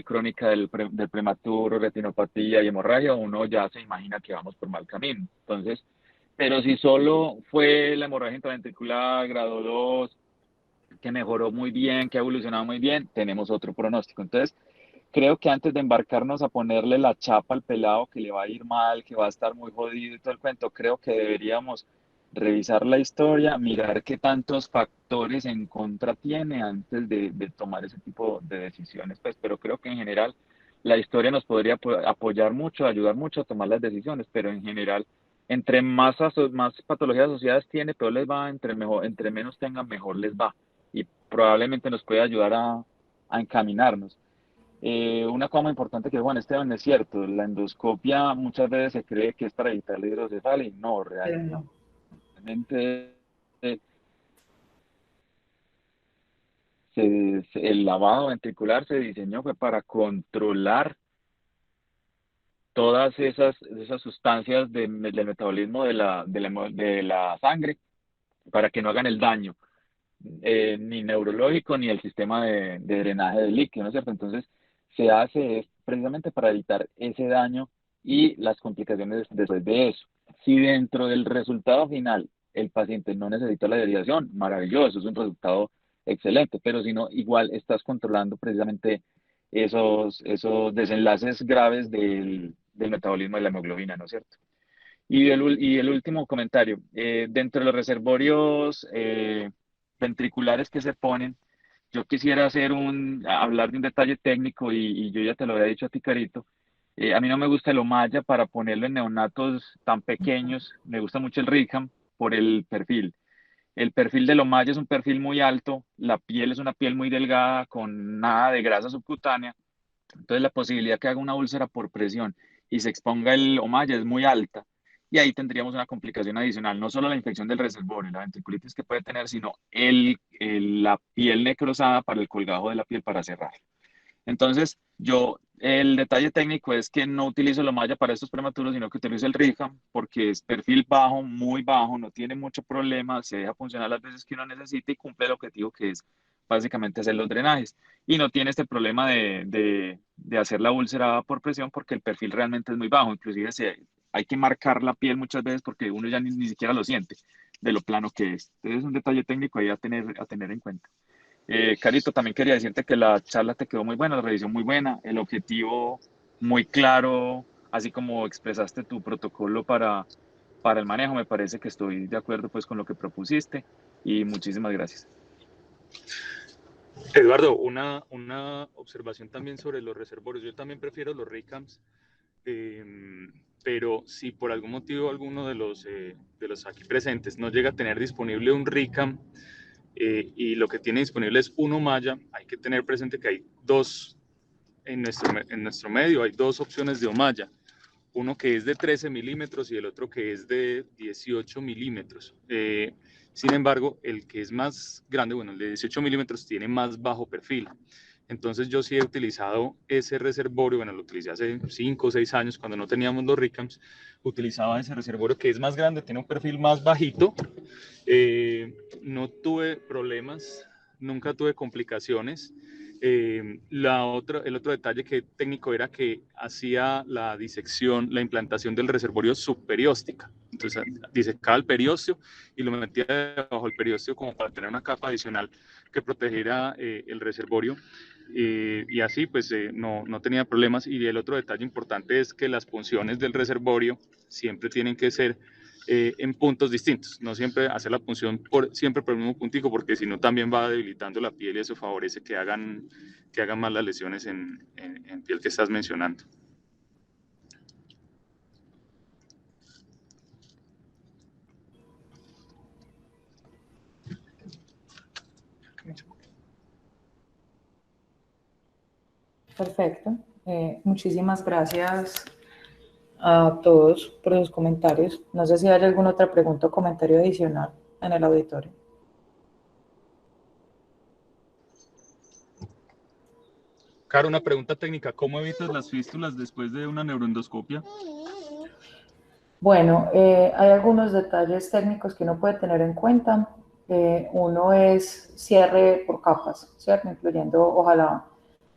crónica del prematuro, retinopatía y hemorragia, uno ya se imagina que vamos por mal camino. Entonces, pero si solo fue la hemorragia intraventricular grado 2, que mejoró muy bien, que ha evolucionado muy bien, tenemos otro pronóstico. Entonces, creo que antes de embarcarnos a ponerle la chapa al pelado que le va a ir mal, que va a estar muy jodido y todo el cuento, creo que deberíamos revisar la historia, mirar qué tantos factores en contra tiene antes de tomar ese tipo de decisiones, pues, pero creo que en general la historia nos podría apoyar mucho, ayudar mucho a tomar las decisiones, pero en general, entre más patologías asociadas tiene, peor les va, entre menos tengan, mejor les va, y probablemente nos puede ayudar a encaminarnos. Una cosa muy importante que, bueno, Esteban, es cierto, la endoscopia muchas veces se cree que es para evitar la hidrocefalia y no, Pero no. realmente el lavado ventricular se diseñó fue para controlar todas esas sustancias del metabolismo de la sangre para que no hagan el daño, ni neurológico ni el sistema de drenaje del líquido, ¿no es cierto? Entonces, se hace es precisamente para evitar ese daño y las complicaciones después de eso. Si dentro del resultado final el paciente no necesita la derivación, maravilloso, es un resultado excelente, pero si no, igual estás controlando precisamente esos desenlaces graves del metabolismo de la hemoglobina, ¿no es cierto? Y el último comentario, dentro de los reservorios ventriculares que se ponen, yo quisiera hablar de un detalle técnico y yo ya te lo había dicho a ti, Carito. A mí no me gusta el Omaya para ponerlo en neonatos tan pequeños, me gusta mucho el Ricam por el perfil. El perfil del Omaya es un perfil muy alto, la piel es una piel muy delgada con nada de grasa subcutánea, entonces la posibilidad que haga una úlcera por presión y se exponga el Omaya es muy alta. Y ahí tendríamos una complicación adicional, no solo la infección del reservorio, la ventriculitis que puede tener, sino la piel necrosada para el colgajo de la piel para cerrar. Entonces, el detalle técnico es que no utilizo la malla para estos prematuros, sino que utilizo el RICAM porque es perfil bajo, muy bajo, no tiene mucho problema, se deja funcionar las veces que uno necesita y cumple el objetivo que es básicamente hacer los drenajes. Y no tiene este problema de hacer la úlcera por presión porque el perfil realmente es muy bajo. Inclusive hay que marcar la piel muchas veces porque uno ya ni siquiera lo siente de lo plano que es. Entonces es un detalle técnico ahí a tener en cuenta. Carito, también quería decirte que la charla te quedó muy buena, la revisión muy buena, el objetivo muy claro, así como expresaste tu protocolo para el manejo, me parece que estoy de acuerdo pues con lo que propusiste y muchísimas gracias. Eduardo, una observación también sobre los reservorios. Yo también prefiero los RICAMs, pero si por algún motivo alguno de los aquí presentes no llega a tener disponible un RICAM y lo que tiene disponible es uno Omaya, hay que tener presente que hay dos, en nuestro medio hay dos opciones de Omaya. uno que es de 13 milímetros y el otro que es de 18 milímetros. Sin embargo, el que es más grande, bueno, el de 18 milímetros tiene más bajo perfil. Entonces yo sí he utilizado ese reservorio, bueno, lo utilicé hace 5 o 6 años cuando no teníamos los RICAMs, utilizaba ese reservorio que es más grande, tiene un perfil más bajito, no tuve problemas, nunca tuve complicaciones. El otro detalle que técnico era que hacía la disección, la implantación del reservorio subperióstica. Entonces disecaba el periósteo y lo metía debajo del periósteo como para tener una capa adicional que protegiera el reservorio. Y así pues no tenía problemas. Y el otro detalle importante es que las punciones del reservorio siempre tienen que ser en puntos distintos, no siempre hacer la punción siempre por el mismo puntico, porque si no también va debilitando la piel y eso favorece que hagan más las lesiones en piel que estás mencionando. Perfecto. Muchísimas gracias a todos por sus comentarios. No sé si hay alguna otra pregunta o comentario adicional en el auditorio. Caro, una pregunta técnica. ¿Cómo evitas las fístulas después de una neuroendoscopia? Bueno, hay algunos detalles técnicos que uno puede tener en cuenta. Uno es cierre por capas, ¿cierto? Incluyendo, ojalá,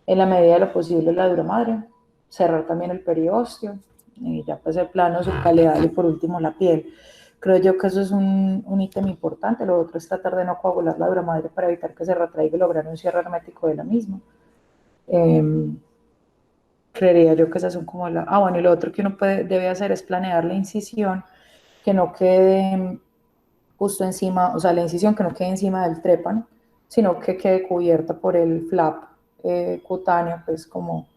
en la medida de lo posible, la dura madre. Cerrar también el periósteo. Y ya pues el plano subcaleal y por último la piel. Creo yo que eso es un ítem importante. Lo otro es tratar de no coagular la dura madre para evitar que se retraiga y lograr un cierre hermético de la misma. Creería yo que esas son como la... Ah, bueno, y lo otro que uno debe hacer es planear la incisión, que no quede justo encima, o sea, la incisión que no quede encima del trépano, sino que quede cubierta por el flap cutáneo, pues como,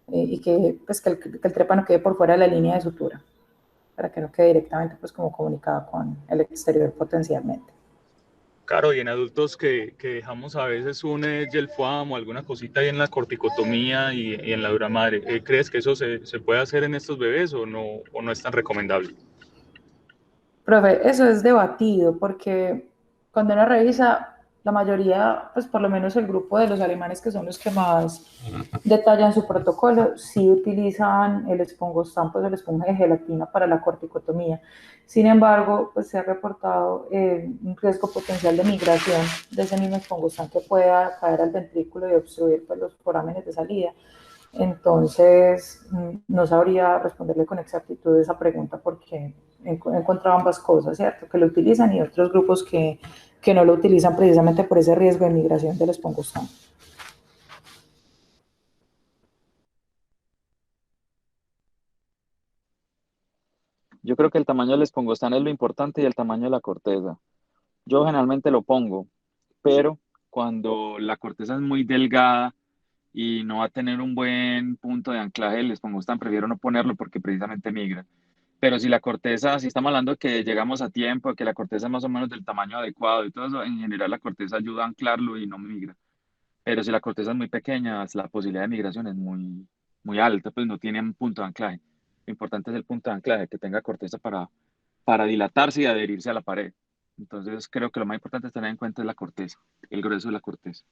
y que, pues, que el trépano quede por fuera de la línea de sutura, para que no quede directamente pues como comunicada con el exterior potencialmente. Claro, y en adultos que dejamos a veces un gel foam o alguna cosita ahí en la corticotomía y en la dura madre, ¿crees que eso se puede hacer en estos bebés o no es tan recomendable? Profe, eso es debatido porque cuando uno revisa, la mayoría, pues por lo menos el grupo de los alemanes que son los que más detallan su protocolo, sí utilizan el espongostand, pues el esponja de gelatina para la corticotomía. Sin embargo, pues se ha reportado un riesgo potencial de migración de ese mismo espongostand que pueda caer al ventrículo y obstruir pues, los forámenes de salida. Entonces, no sabría responderle con exactitud esa pregunta porque he encontrado ambas cosas, ¿cierto? Que lo utilizan y otros grupos que no lo utilizan precisamente por ese riesgo de migración del espongostand. Yo creo que el tamaño del espongostand es lo importante y el tamaño de la corteza. Yo generalmente lo pongo, pero cuando la corteza es muy delgada y no va a tener un buen punto de anclaje del espongostand, prefiero no ponerlo porque precisamente migra. Pero si la corteza, si estamos hablando de que llegamos a tiempo, de que la corteza es más o menos del tamaño adecuado y todo eso, en general la corteza ayuda a anclarlo y no migra. Pero si la corteza es muy pequeña, la posibilidad de migración es muy alta, pues no tiene un punto de anclaje. Lo importante es el punto de anclaje, que tenga corteza para dilatarse y adherirse a la pared. Entonces creo que lo más importante es tener en cuenta es la corteza, el grueso de la corteza.